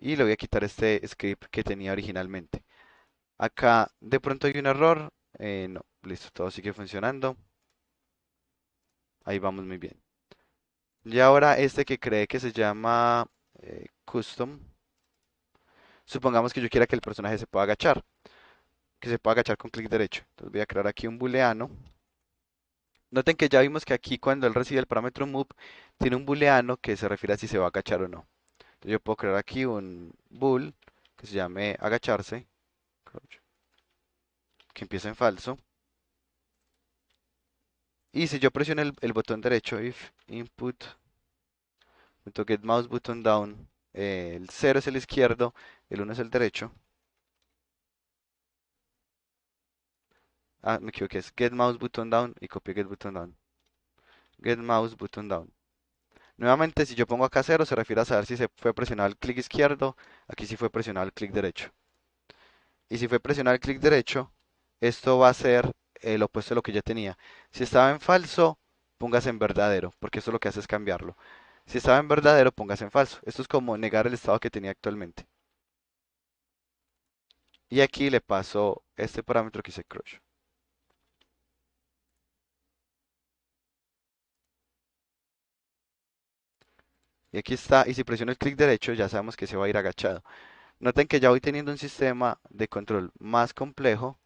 Y le voy a quitar este script que tenía originalmente. Acá de pronto hay un error. No, listo, todo sigue funcionando. Ahí vamos muy bien. Y ahora este que cree que se llama Custom. Supongamos que yo quiera que el personaje se pueda agachar. que se pueda agachar con clic derecho. Entonces voy a crear aquí un booleano. Noten que ya vimos que aquí cuando él recibe el parámetro move, tiene un booleano que se refiere a si se va a agachar o no. Entonces yo puedo crear aquí un bool que se llame agacharse, que empieza en falso. Y si yo presiono el botón derecho, if input.get mouse button down, el 0 es el izquierdo, el 1 es el derecho. Ah, me equivoqué, es get mouse button down y copié get button down. Get mouse button down. Nuevamente, si yo pongo acá 0, se refiere a saber si se fue presionado el clic izquierdo, aquí sí fue presionado el clic derecho. Y si fue presionado el clic derecho, esto va a ser el opuesto de lo que ya tenía. Si estaba en falso, póngase en verdadero, porque eso lo que hace es cambiarlo. Si estaba en verdadero, póngase en falso. Esto es como negar el estado que tenía actualmente. Y aquí le paso este parámetro que dice crush. Y aquí está, y si presiono el clic derecho, ya sabemos que se va a ir agachado. Noten que ya voy teniendo un sistema de control más complejo,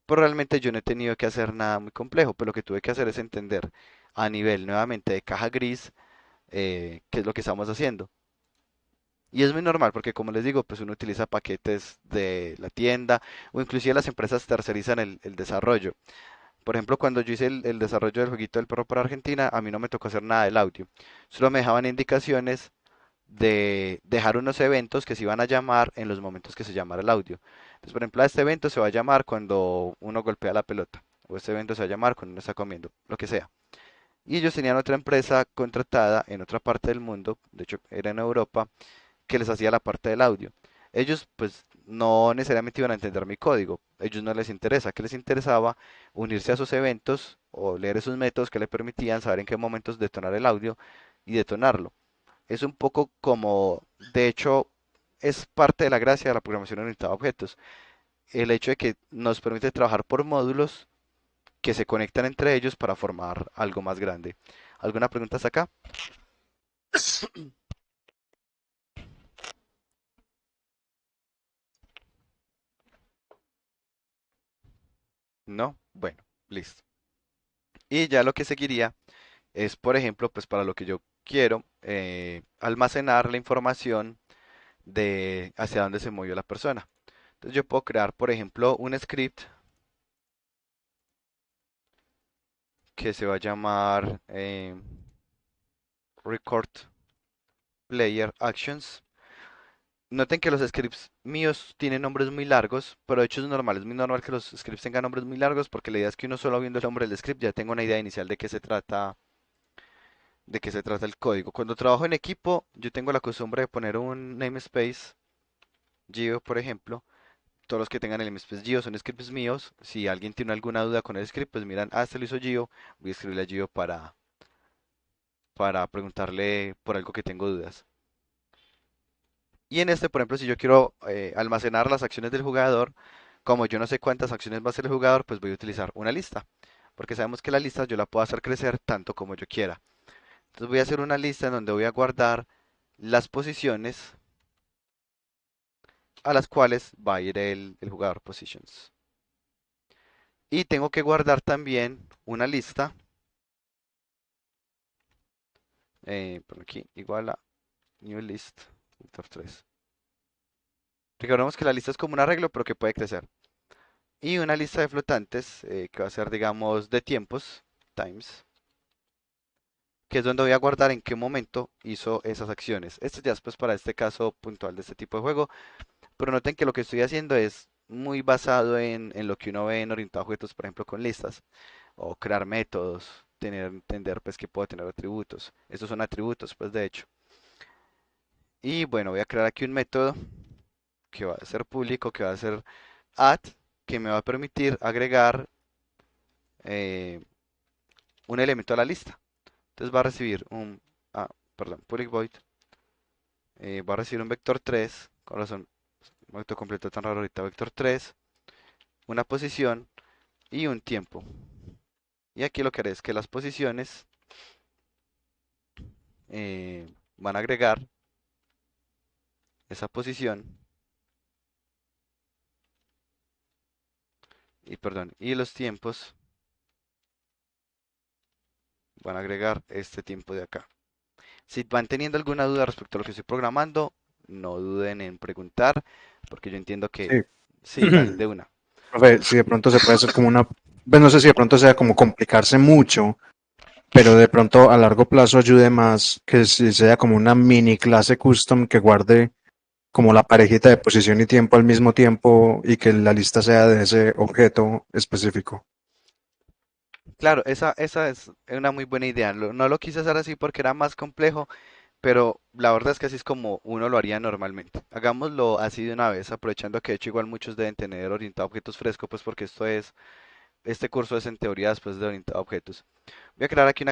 pero realmente yo no he tenido que hacer nada muy complejo, pero lo que tuve que hacer es entender a nivel nuevamente de caja gris qué es lo que estamos haciendo. Y es muy normal porque como les digo, pues uno utiliza paquetes de la tienda o inclusive las empresas tercerizan el desarrollo. Por ejemplo, cuando yo hice el desarrollo del jueguito del perro para Argentina, a mí no me tocó hacer nada del audio. Solo me dejaban indicaciones de dejar unos eventos que se iban a llamar en los momentos que se llamara el audio. Entonces, por ejemplo, este evento se va a llamar cuando uno golpea la pelota. O este evento se va a llamar cuando uno está comiendo, lo que sea. Y ellos tenían otra empresa contratada en otra parte del mundo, de hecho era en Europa, que les hacía la parte del audio. Ellos pues no necesariamente iban a entender mi código, a ellos no les interesa, que les interesaba unirse a esos eventos o leer esos métodos que le permitían saber en qué momentos detonar el audio y detonarlo. Es un poco como, de hecho, es parte de la gracia de la programación orientada a objetos, el hecho de que nos permite trabajar por módulos que se conectan entre ellos para formar algo más grande. ¿Alguna pregunta hasta acá? No, bueno, listo. Y ya lo que seguiría es, por ejemplo, pues para lo que yo quiero, almacenar la información de hacia dónde se movió la persona. Entonces yo puedo crear, por ejemplo, un script que se va a llamar record player actions. Noten que los scripts míos tienen nombres muy largos, pero de hecho es normal, es muy normal que los scripts tengan nombres muy largos porque la idea es que uno solo viendo el nombre del script ya tenga una idea inicial de qué se trata el código. Cuando trabajo en equipo, yo tengo la costumbre de poner un namespace, Gio, por ejemplo. Todos los que tengan el namespace Gio son scripts míos. Si alguien tiene alguna duda con el script, pues miran, ah, este lo hizo Gio. Voy a escribirle a Gio para preguntarle por algo que tengo dudas. Y en este, por ejemplo, si yo quiero almacenar las acciones del jugador, como yo no sé cuántas acciones va a hacer el jugador, pues voy a utilizar una lista. Porque sabemos que la lista yo la puedo hacer crecer tanto como yo quiera. Entonces voy a hacer una lista en donde voy a guardar las posiciones a las cuales va a ir el jugador positions. Y tengo que guardar también una lista, por aquí, igual a new list, vector 3. Recordemos que la lista es como un arreglo, pero que puede crecer. Y una lista de flotantes, que va a ser, digamos, de tiempos, times, que es donde voy a guardar en qué momento hizo esas acciones. Esto ya es pues para este caso puntual de este tipo de juego, pero noten que lo que estoy haciendo es muy basado en lo que uno ve en orientado a objetos, por ejemplo, con listas. O crear métodos, entender pues que puedo tener atributos. Estos son atributos, pues de hecho. Y bueno, voy a crear aquí un método que va a ser público, que va a ser add, que me va a permitir agregar eh, un elemento a la lista. Entonces va a recibir perdón, public void, va a recibir un vector 3 con razón, un autocompleto tan raro ahorita, vector 3 una posición y un tiempo. Y aquí lo que haré es que las posiciones van a agregar esa posición y los tiempos van a agregar este tiempo de acá. Si van teniendo alguna duda respecto a lo que estoy programando, no duden en preguntar, porque yo entiendo que Sí. sí, dale, de una. Profe, si de pronto se puede hacer como una, pues no sé si de pronto sea como complicarse mucho, pero de pronto a largo plazo ayude más que si sea como una mini clase custom que guarde como la parejita de posición y tiempo al mismo tiempo y que la lista sea de ese objeto específico. Claro, esa es una muy buena idea. No lo quise hacer así porque era más complejo, pero la verdad es que así es como uno lo haría normalmente. Hagámoslo así de una vez, aprovechando que de hecho igual muchos deben tener orientado a objetos fresco, pues porque este curso es en teoría después de orientado a objetos. Voy a crear aquí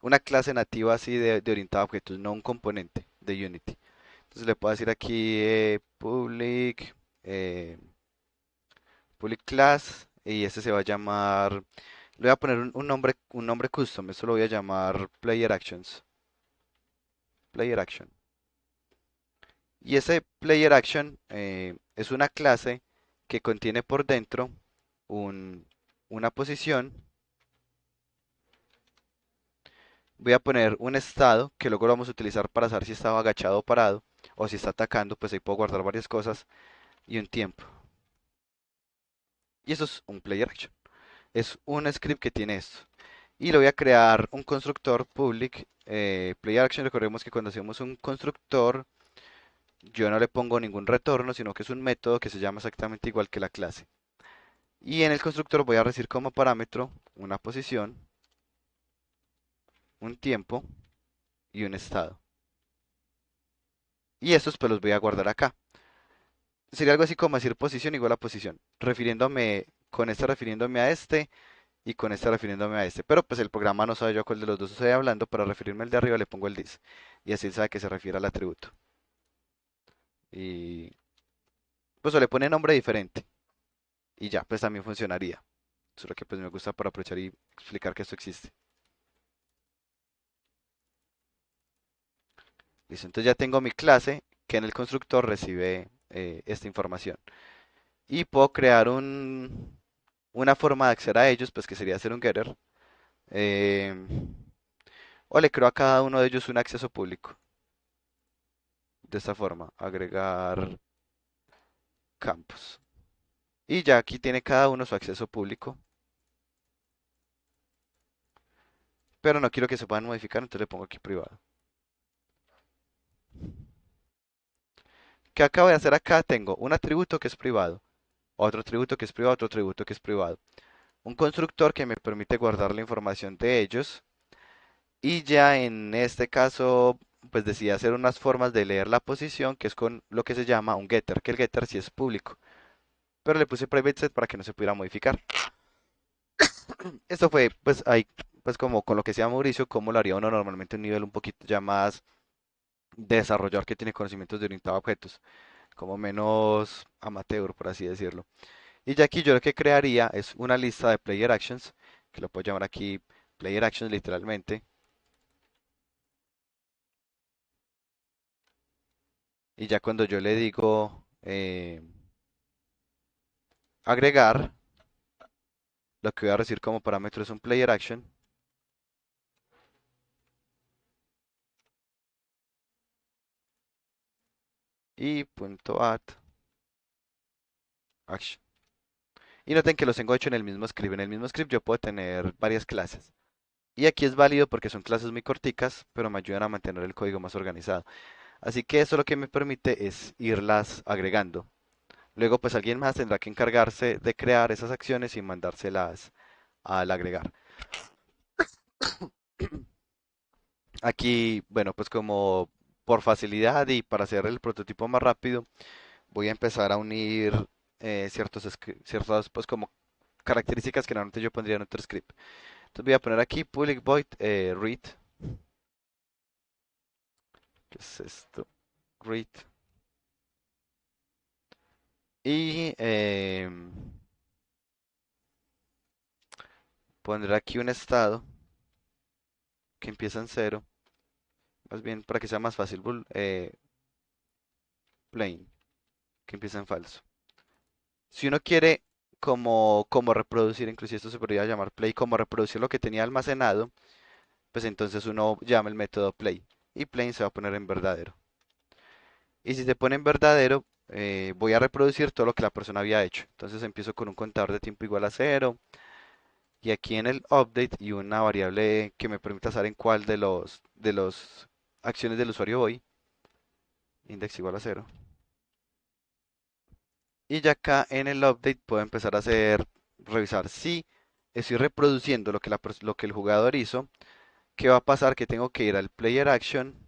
una clase nativa así de orientado a objetos, no un componente de Unity. Entonces le puedo decir aquí eh, public class, y este se va a llamar, le voy a poner un nombre custom, esto lo voy a llamar player actions, player action. Y ese player action es una clase que contiene por dentro un- una posición. Voy a poner un estado que luego lo vamos a utilizar para saber si estaba agachado o parado o si está atacando, pues ahí puedo guardar varias cosas y un tiempo. Y eso es un player action. Es un script que tiene esto. Y le voy a crear un constructor public player action. Recordemos que cuando hacemos un constructor, yo no le pongo ningún retorno, sino que es un método que se llama exactamente igual que la clase. Y en el constructor voy a recibir como parámetro una posición, un tiempo y un estado. Y estos pues los voy a guardar acá. Sería algo así como decir posición igual a posición, refiriéndome, con este refiriéndome a este y con este refiriéndome a este. Pero pues el programa no sabe yo cuál de los dos estoy hablando, para referirme al de arriba le pongo el this. Y así él sabe que se refiere al atributo. Y pues o le pone nombre diferente. Y ya, pues también funcionaría. Solo que pues me gusta para aprovechar y explicar que esto existe. Listo, entonces ya tengo mi clase que en el constructor recibe esta información. Y puedo crear una forma de acceder a ellos, pues que sería hacer un getter. em, o le creo a cada uno de ellos un acceso público. De esta forma, agregar campos. Y ya aquí tiene cada uno su acceso público. Pero no quiero que se puedan modificar, entonces le pongo aquí privado. ¿Qué acabo de hacer acá? Tengo un atributo que es privado, otro atributo que es privado, otro atributo que es privado. Un constructor que me permite guardar la información de ellos. Y ya en este caso, pues decidí hacer unas formas de leer la posición, que es con lo que se llama un getter, que el getter sí es público. Pero le puse private set para que no se pudiera modificar. Esto fue, pues ahí, pues como con lo que decía Mauricio, cómo lo haría uno normalmente a un nivel un poquito ya más desarrollador que tiene conocimientos de orientado a objetos, como menos amateur, por así decirlo. Y ya aquí yo lo que crearía es una lista de player actions, que lo puedo llamar aquí player actions literalmente. Y ya cuando yo le digo agregar, lo que voy a recibir como parámetro es un player action y punto add action. Y noten que los tengo hecho en el mismo script. En el mismo script yo puedo tener varias clases. Y aquí es válido porque son clases muy corticas, pero me ayudan a mantener el código más organizado. Así que eso lo que me permite es irlas agregando. Luego pues alguien más tendrá que encargarse de crear esas acciones y mandárselas al agregar. Aquí, bueno, pues como por facilidad y para hacer el prototipo más rápido, voy a empezar a unir ciertas pues como características que normalmente yo pondría en otro script. Entonces voy a poner aquí public void read. ¿Qué es esto? Read. Y pondré aquí un estado que empieza en cero. Más bien para que sea más fácil, plain, que empieza en falso. Si uno quiere cómo reproducir, inclusive esto se podría llamar play, cómo reproducir lo que tenía almacenado, pues entonces uno llama el método play y play se va a poner en verdadero. Y si se pone en verdadero, voy a reproducir todo lo que la persona había hecho. Entonces empiezo con un contador de tiempo igual a cero y aquí en el update y una variable que me permita saber en cuál de los acciones del usuario voy, index igual a cero. Y ya acá en el update puedo empezar a revisar si estoy reproduciendo lo que el jugador hizo. ¿Qué va a pasar? Que tengo que ir al player action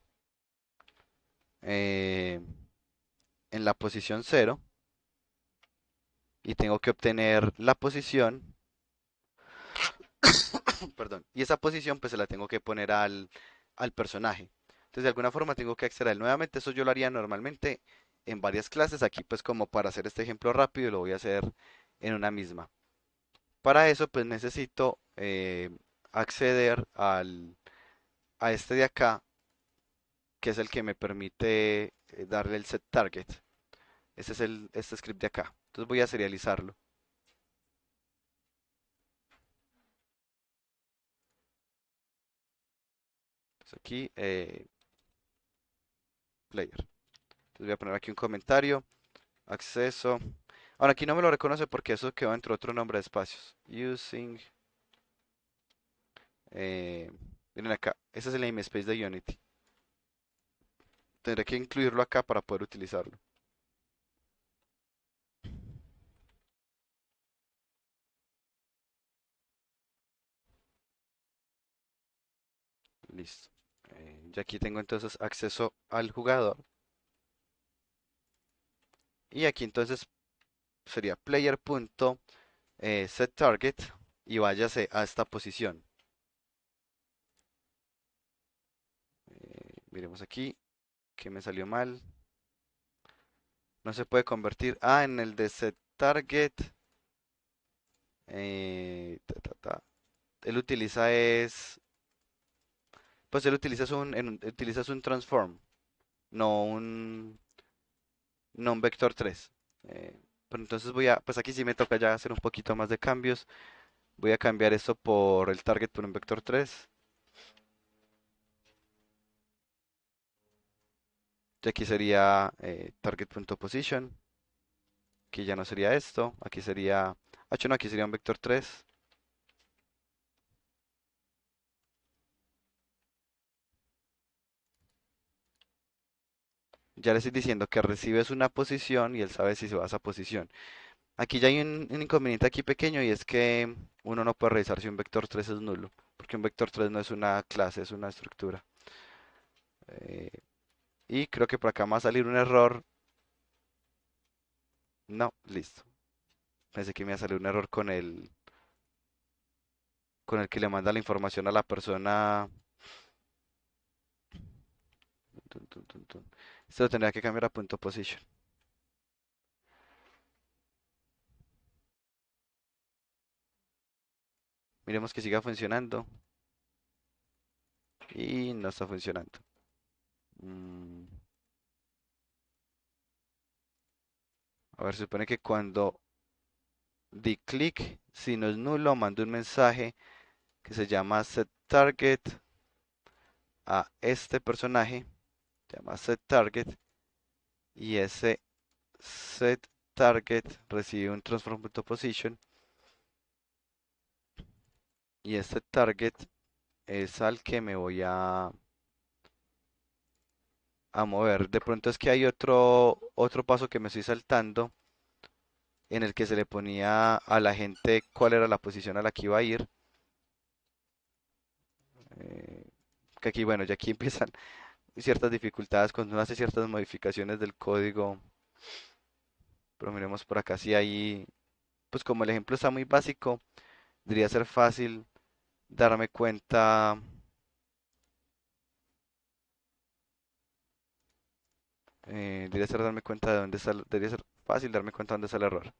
eh, en la posición cero y tengo que obtener la posición, perdón, y esa posición pues se la tengo que poner al personaje. Entonces de alguna forma tengo que acceder a él nuevamente. Eso yo lo haría normalmente en varias clases. Aquí pues como para hacer este ejemplo rápido lo voy a hacer en una misma. Para eso pues necesito acceder a este de acá, que es el que me permite darle el set target. Este es este script de acá. Entonces voy a serializarlo. Entonces aquí player. Entonces voy a poner aquí un comentario, acceso. Ahora aquí no me lo reconoce porque eso quedó dentro de otro nombre de espacios. Using, eh, miren acá, ese es el namespace de Unity. Tendré que incluirlo acá para poder utilizarlo. Listo. Ya aquí tengo entonces acceso al jugador. Y aquí entonces sería player.setTarget y váyase a esta posición. Miremos aquí que me salió mal. No se puede convertir. Ah, en el de setTarget. Él utiliza pues él utiliza utilizas un transform, no un vector 3. Pero entonces pues aquí sí me toca ya hacer un poquito más de cambios. Voy a cambiar esto por el target por un vector 3. Y aquí sería target.position. Aquí ya no sería esto. Aquí sería, no, aquí sería un vector 3. Ya le estoy diciendo que recibes una posición y él sabe si se va a esa posición. Aquí ya hay un inconveniente aquí pequeño y es que uno no puede revisar si un vector 3 es nulo, porque un vector 3 no es una clase, es una estructura. Eh, y creo que por acá me va a salir un error. No, listo. Pensé que me iba a salir un error con el que le manda la información a la persona. Tun, tun, tun, tun. Esto lo tendría que cambiar a punto position. Miremos que siga funcionando. Y no está funcionando. Mm, A ver, se supone que cuando di clic, si no es nulo, mando un mensaje que se llama set target a este personaje, se llama set target, y ese set target recibe un transform.position, y este target es al que me voy a mover. De pronto es que hay otro paso que me estoy saltando, en el que se le ponía a la gente cuál era la posición a la que iba a ir. eh, que aquí, bueno, ya aquí empiezan ciertas dificultades cuando uno hace ciertas modificaciones del código. Pero miremos por acá si hay, pues como el ejemplo está muy básico, debería ser fácil darme cuenta, de dónde está, debería ser fácil darme cuenta de dónde está el error.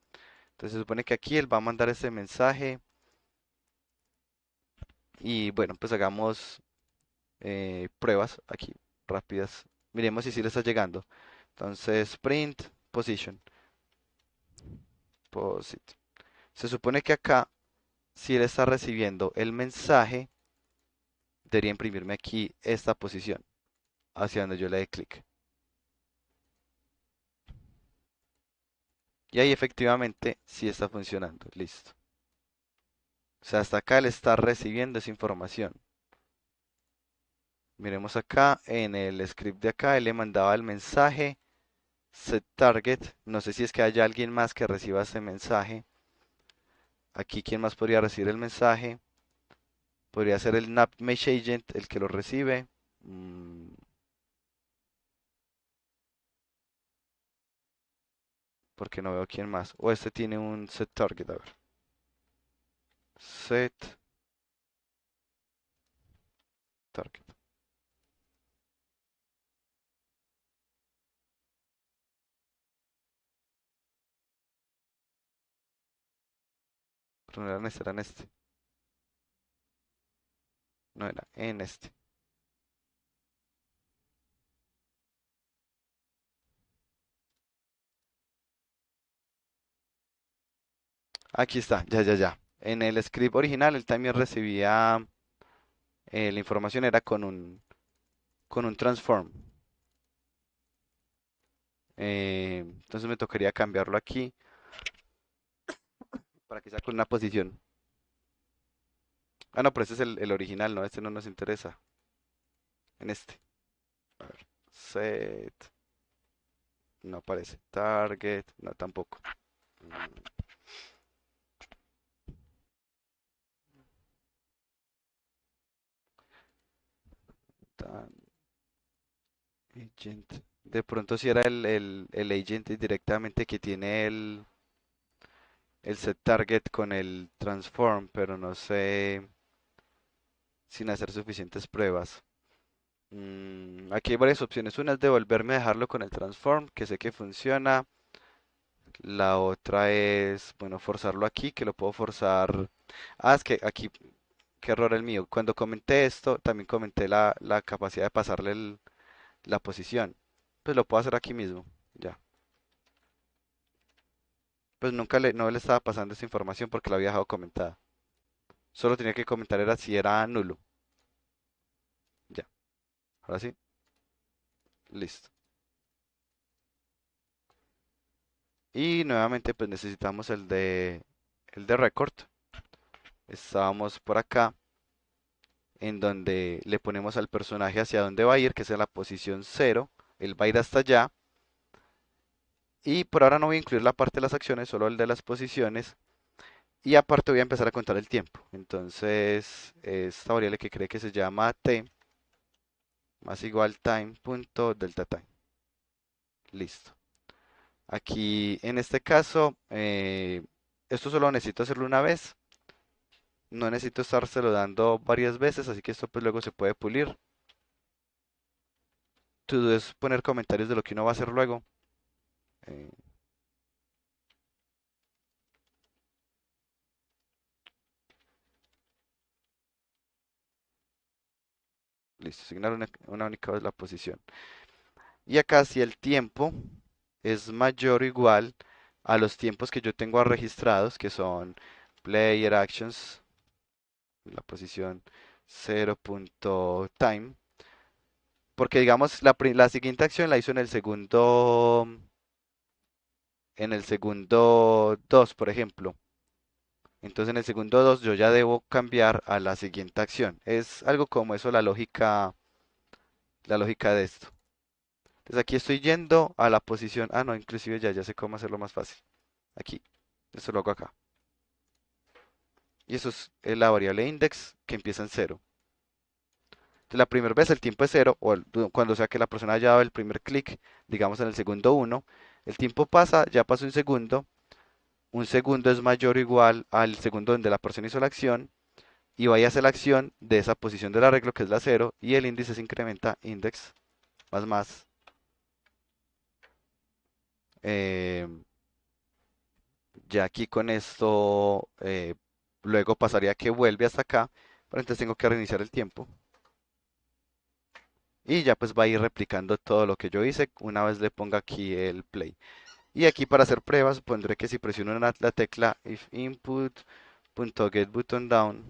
Entonces se supone que aquí él va a mandar ese mensaje y bueno, pues hagamos pruebas aquí rápidas. Miremos si sí le está llegando. Entonces print position. Posit. Se supone que acá, si él está recibiendo el mensaje, debería imprimirme aquí esta posición, hacia donde yo le dé clic. Y ahí efectivamente sí está funcionando. Listo. O sea, hasta acá él está recibiendo esa información. Miremos acá, en el script de acá, él le mandaba el mensaje set target. No sé si es que haya alguien más que reciba ese mensaje. Aquí, ¿quién más podría recibir el mensaje? Podría ser el NAP Mesh Agent el que lo recibe. Porque no veo quién más. O este tiene un set target, a ver. Set target. Pero no era en este, era en este. No era en este. Aquí está, ya, ya, ya. En el script original él también recibía la información era con un transform. Entonces me tocaría cambiarlo aquí para que sea con una posición. Ah, no, pero este es el original, no, este no nos interesa. En este. A ver, set, no aparece. Target, no, tampoco. Mm, tan- Agent. De pronto si era el agent directamente que tiene el set target con el transform, pero no sé sin hacer suficientes pruebas. Aquí hay varias opciones. Una es devolverme a dejarlo con el transform, que sé que funciona. La otra es, bueno, forzarlo aquí, que lo puedo forzar. Ah, es que aquí, qué error el mío. Cuando comenté esto, también comenté la capacidad de pasarle la posición. Pues lo puedo hacer aquí mismo. Ya. Pues nunca no le estaba pasando esta información porque la había dejado comentada. Solo tenía que comentar era si era nulo. Ya. Ahora sí. Listo. Y nuevamente pues necesitamos el de record. Estábamos por acá en donde le ponemos al personaje hacia dónde va a ir, que es en la posición 0. Él va a ir hasta allá. Y por ahora no voy a incluir la parte de las acciones, solo el de las posiciones. Y aparte voy a empezar a contar el tiempo. Entonces, esta variable que cree que se llama t más igual time.delta time. Listo. Aquí en este caso, esto solo necesito hacerlo una vez. No necesito estárselo dando varias veces, así que esto pues luego se puede pulir. To do es poner comentarios de lo que uno va a hacer luego. Eh, Listo, asignar una única vez la posición. Y acá si el tiempo es mayor o igual a los tiempos que yo tengo registrados, que son player actions, la posición 0.time, porque digamos la siguiente acción la hizo en el segundo 2, por ejemplo. Entonces en el segundo 2 yo ya debo cambiar a la siguiente acción. Es algo como eso la lógica de esto. Entonces aquí estoy yendo a la posición. Ah, no, inclusive ya sé cómo hacerlo más fácil. Aquí. Esto lo hago acá. Y eso es la variable index que empieza en cero. Entonces la primera vez el tiempo es cero, o cuando sea que la persona haya dado el primer clic, digamos en el segundo uno, el tiempo pasa, ya pasó un segundo. Un segundo es mayor o igual al segundo donde la persona hizo la acción. Y vaya a hacer la acción de esa posición del arreglo que es la cero. Y el índice se incrementa, index, más. eh, Ya aquí con esto, luego pasaría que vuelve hasta acá, pero entonces tengo que reiniciar el tiempo. Y ya pues va a ir replicando todo lo que yo hice una vez le ponga aquí el play. Y aquí para hacer pruebas pondré que si presiono la tecla if input.getButtonDown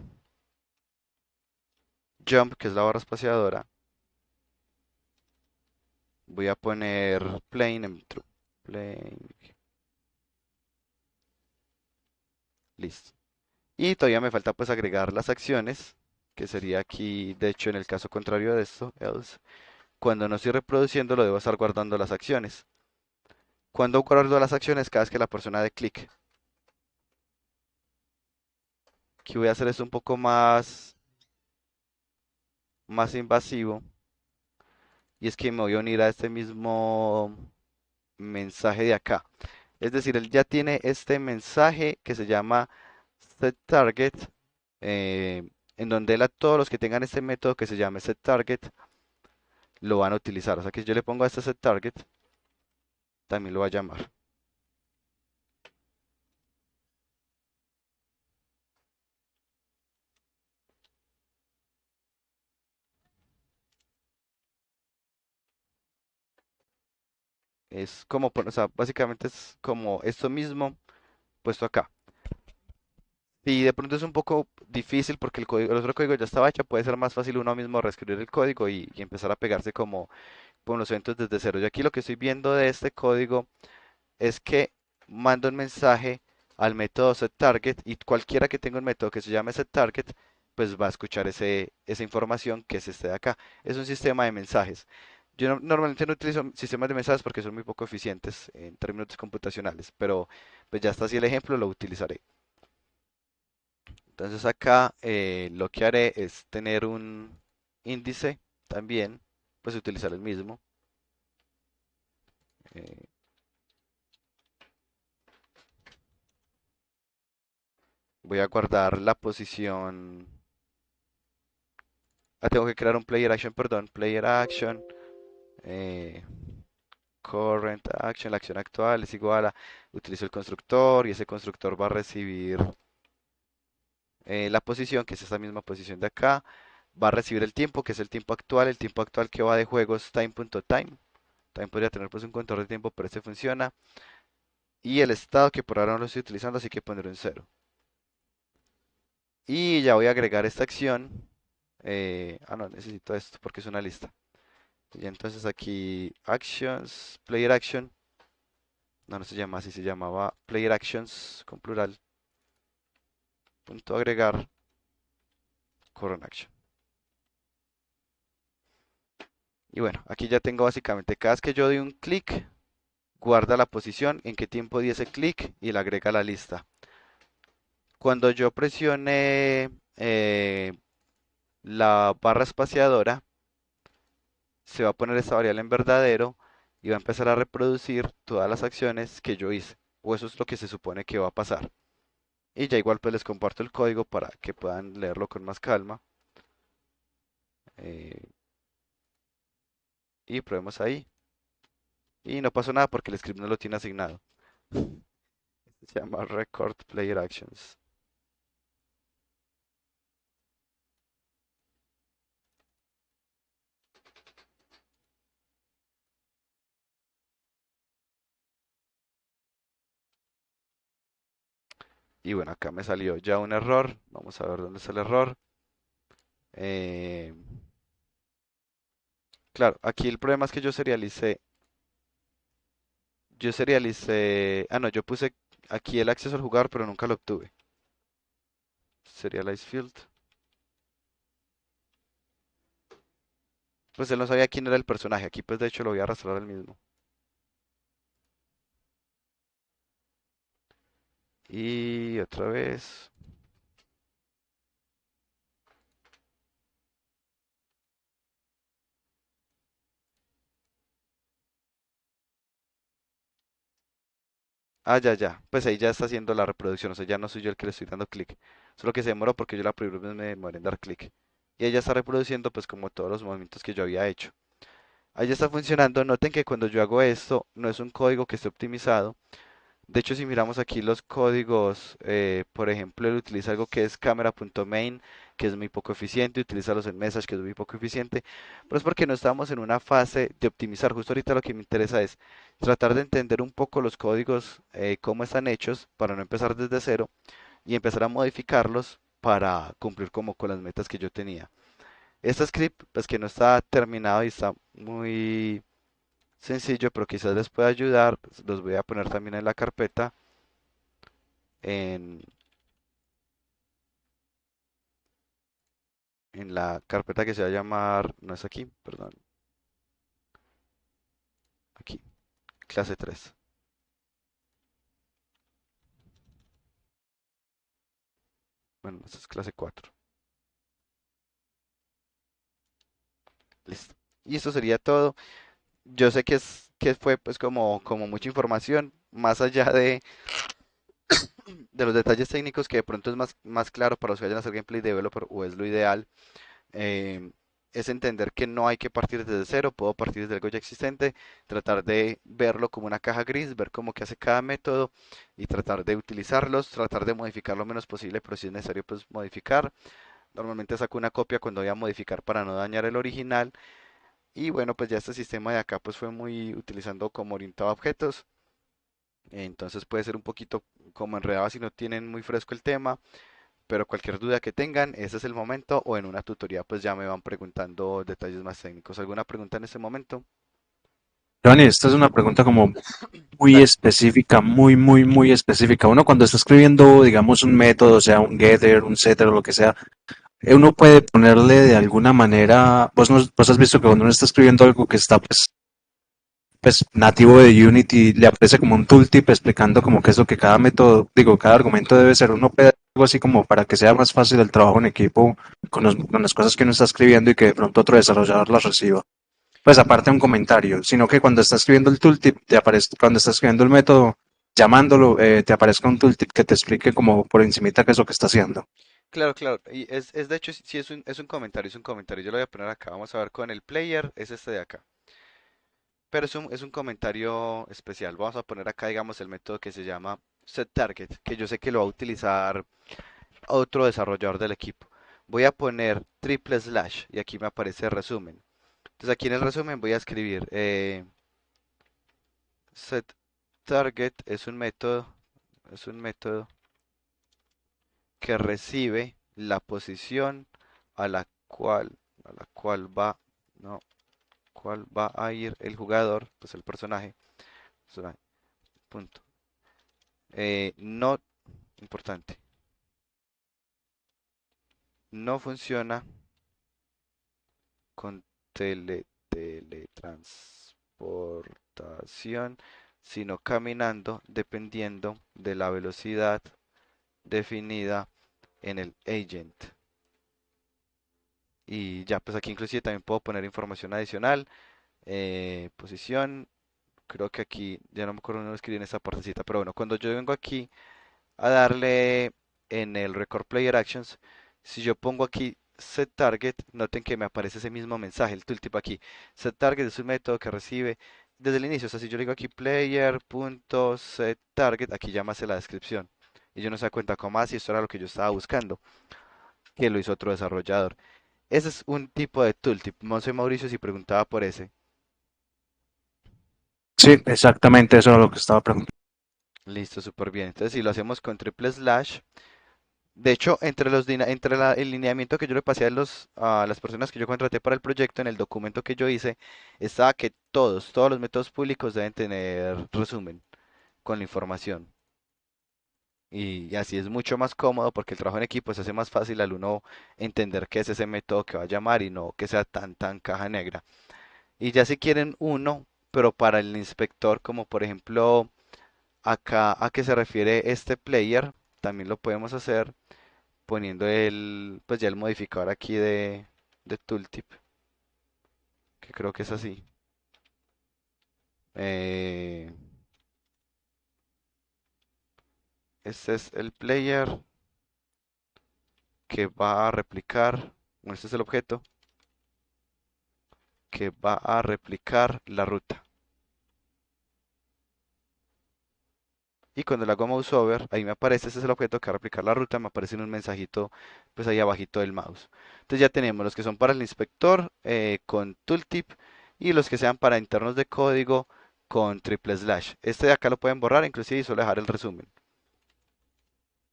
jump, que es la barra espaciadora, voy a poner plain en true. Plain, listo. Y todavía me falta pues agregar las acciones, que sería aquí, de hecho en el caso contrario de esto, else, cuando no estoy reproduciendo lo debo estar guardando las acciones. Cuando guardo las acciones, cada vez que la persona dé clic. Aquí voy a hacer esto un poco más invasivo. Y es que me voy a unir a este mismo mensaje de acá. Es decir, él ya tiene este mensaje que se llama setTarget, eh, en donde él a todos los que tengan este método que se llame setTarget lo van a utilizar. O sea que si yo le pongo a este setTarget, también lo va a llamar. Es como, o sea, básicamente es como esto mismo puesto acá. Si de pronto es un poco difícil porque el otro código ya estaba hecho, puede ser más fácil uno mismo reescribir el código y empezar a pegarse como con los eventos desde cero. Yo aquí lo que estoy viendo de este código es que mando un mensaje al método setTarget y cualquiera que tenga un método que se llame setTarget, pues va a escuchar esa información que es este de acá. Es un sistema de mensajes. Yo normalmente no utilizo sistemas de mensajes porque son muy poco eficientes en términos computacionales, pero pues ya está así el ejemplo, lo utilizaré. Entonces acá lo que haré es tener un índice también, pues utilizar el mismo. eh, Voy a guardar la posición. Ah, tengo que crear un player action, perdón. Player action. eh, current action, la acción actual es igual a. Utilizo el constructor y ese constructor va a recibir la posición, que es esta misma posición de acá. Va a recibir el tiempo, que es el tiempo actual. El tiempo actual que va de juegos time.time. También podría tener pues un contador de tiempo, pero este funciona. Y el estado que por ahora no lo estoy utilizando, así que pondré un cero. Y ya voy a agregar esta acción. No, necesito esto porque es una lista. Y entonces aquí actions, player action. No, no se llama así, se llamaba player actions con plural. Punto agregar current action. Y bueno, aquí ya tengo básicamente cada vez que yo doy un clic, guarda la posición, en qué tiempo di ese clic y la agrega a la lista. Cuando yo presione la barra espaciadora, se va a poner esta variable en verdadero y va a empezar a reproducir todas las acciones que yo hice. O eso es lo que se supone que va a pasar. Y ya igual pues les comparto el código para que puedan leerlo con más calma. eh, y probemos ahí. Y no pasó nada porque el script no lo tiene asignado. Se llama Record Player Actions. Y bueno, acá me salió ya un error. Vamos a ver dónde está el error. Eh, claro, aquí el problema es que no, yo puse aquí el acceso al jugador, pero nunca lo obtuve. Serialize field. Pues él no sabía quién era el personaje. Aquí pues de hecho lo voy a arrastrar al mismo. Y otra vez. Ah, ya, ya. Pues ahí ya está haciendo la reproducción. O sea, ya no soy yo el que le estoy dando clic. Solo que se demoró porque yo la primera vez me demoré en dar clic. Y ella está reproduciendo pues como todos los movimientos que yo había hecho. Ahí ya está funcionando. Noten que cuando yo hago esto, no es un código que esté optimizado, De hecho, si miramos aquí los códigos, por ejemplo, él utiliza algo que es camera.main, que es muy poco eficiente, utiliza los message, que es muy poco eficiente, pero es porque no estamos en una fase de optimizar. Justo ahorita lo que me interesa es tratar de entender un poco los códigos, cómo están hechos, para no empezar desde cero y empezar a modificarlos para cumplir como con las metas que yo tenía. Este script, pues que no está terminado y está muy sencillo, pero quizás les pueda ayudar, los voy a poner también en la carpeta en, en la carpeta que se va a llamar, no es aquí, perdón, aquí, clase 3. Bueno, esta es clase 4. Listo. Y esto sería todo. Yo sé que fue pues como mucha información, más allá de los detalles técnicos que de pronto es más claro para los que vayan a hacer gameplay developer o es lo ideal. eh, es entender que no hay que partir desde cero, puedo partir desde algo ya existente, tratar de verlo como una caja gris, ver cómo que hace cada método y tratar de utilizarlos, tratar de modificar lo menos posible, pero si es necesario, pues modificar. Normalmente saco una copia cuando voy a modificar para no dañar el original. Y bueno, pues ya este sistema de acá pues fue muy utilizando como orientado a objetos. Entonces puede ser un poquito como enredado si no tienen muy fresco el tema, pero cualquier duda que tengan, ese es el momento o en una tutoría pues ya me van preguntando detalles más técnicos. ¿Alguna pregunta en este momento? Giovanni, esta es una pregunta como muy Dale. específica, muy específica. Uno cuando está escribiendo, digamos, un método, sea un getter, un setter o lo que sea, uno puede ponerle de alguna manera, vos has visto que cuando uno está escribiendo algo que está pues nativo de Unity, le aparece como un tooltip explicando como qué es lo que cada método, digo, cada argumento debe ser. Uno puede hacer algo así como para que sea más fácil el trabajo en equipo con las cosas que uno está escribiendo y que de pronto otro desarrollador las reciba. Pues aparte de un comentario, sino que cuando está escribiendo el tooltip, te aparece, cuando está escribiendo el método, llamándolo, te aparezca un tooltip que te explique como por encimita qué es lo que está haciendo. Claro, claro. Y es de hecho, sí es un comentario, es un comentario. Yo lo voy a poner acá. Vamos a ver con el player, es este de acá. Pero es un comentario especial. Vamos a poner acá, digamos, el método que se llama setTarget, que yo sé que lo va a utilizar otro desarrollador del equipo. Voy a poner triple slash y aquí me aparece resumen. Entonces aquí en el resumen voy a escribir setTarget es un método que recibe la posición a la cual, a la cual va, no, cuál va a ir el jugador, pues el personaje, punto. No importante, no funciona con teletransportación, sino caminando dependiendo de la velocidad definida en el agent. Y ya, pues aquí inclusive también puedo poner información adicional, posición, creo que aquí, ya no me acuerdo, no lo escribí en esa partecita, pero bueno, cuando yo vengo aquí a darle en el Record Player Actions, si yo pongo aquí Set Target, noten que me aparece ese mismo mensaje, el tooltip aquí. Set Target es un método que recibe desde el inicio, o sea, si yo le digo aquí player.setTarget, aquí ya me hace la descripción. Y yo no se da cuenta cómo así, esto era lo que yo estaba buscando, que lo hizo otro desarrollador. Ese es un tipo de tooltip. No sé, Mauricio, si preguntaba por ese. Sí, exactamente eso era lo que estaba preguntando. Listo, súper bien. Entonces, si lo hacemos con triple slash, de hecho, entre el lineamiento que yo le pasé a las personas que yo contraté para el proyecto, en el documento que yo hice, estaba que todos los métodos públicos deben tener resumen con la información. Y así es mucho más cómodo porque el trabajo en equipo se hace más fácil al uno entender qué es ese método que va a llamar y no que sea tan caja negra. Y ya si quieren uno, pero para el inspector, como por ejemplo acá a qué se refiere este player, también lo podemos hacer poniendo pues ya el modificador aquí de tooltip, que creo que es así. Eh, este es el player que va a replicar, bueno, este es el objeto que va a replicar la ruta. y cuando le hago mouse over, ahí me aparece, este es el objeto que va a replicar la ruta, me aparece en un mensajito pues ahí abajito del mouse. Entonces ya tenemos los que son para el inspector con tooltip y los que sean para internos de código con triple slash. Este de acá lo pueden borrar inclusive y solo dejar el resumen.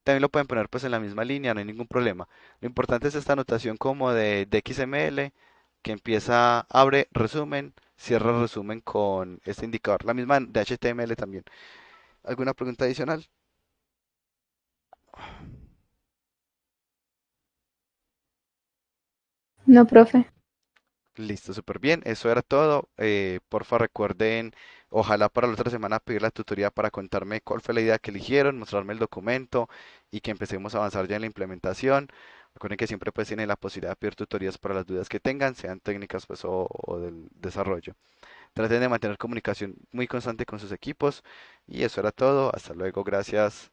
También lo pueden poner pues en la misma línea, no hay ningún problema. Lo importante es esta anotación como de XML que empieza, abre resumen, cierra resumen con este indicador. La misma de HTML también. ¿Alguna pregunta adicional? No, profe. Listo, súper bien. Eso era todo. Porfa, recuerden, ojalá para la otra semana pedir la tutoría para contarme cuál fue la idea que eligieron, mostrarme el documento y que empecemos a avanzar ya en la implementación. Recuerden que siempre pues tienen la posibilidad de pedir tutorías para las dudas que tengan, sean técnicas pues o del desarrollo. Traten de mantener comunicación muy constante con sus equipos y eso era todo. Hasta luego, gracias.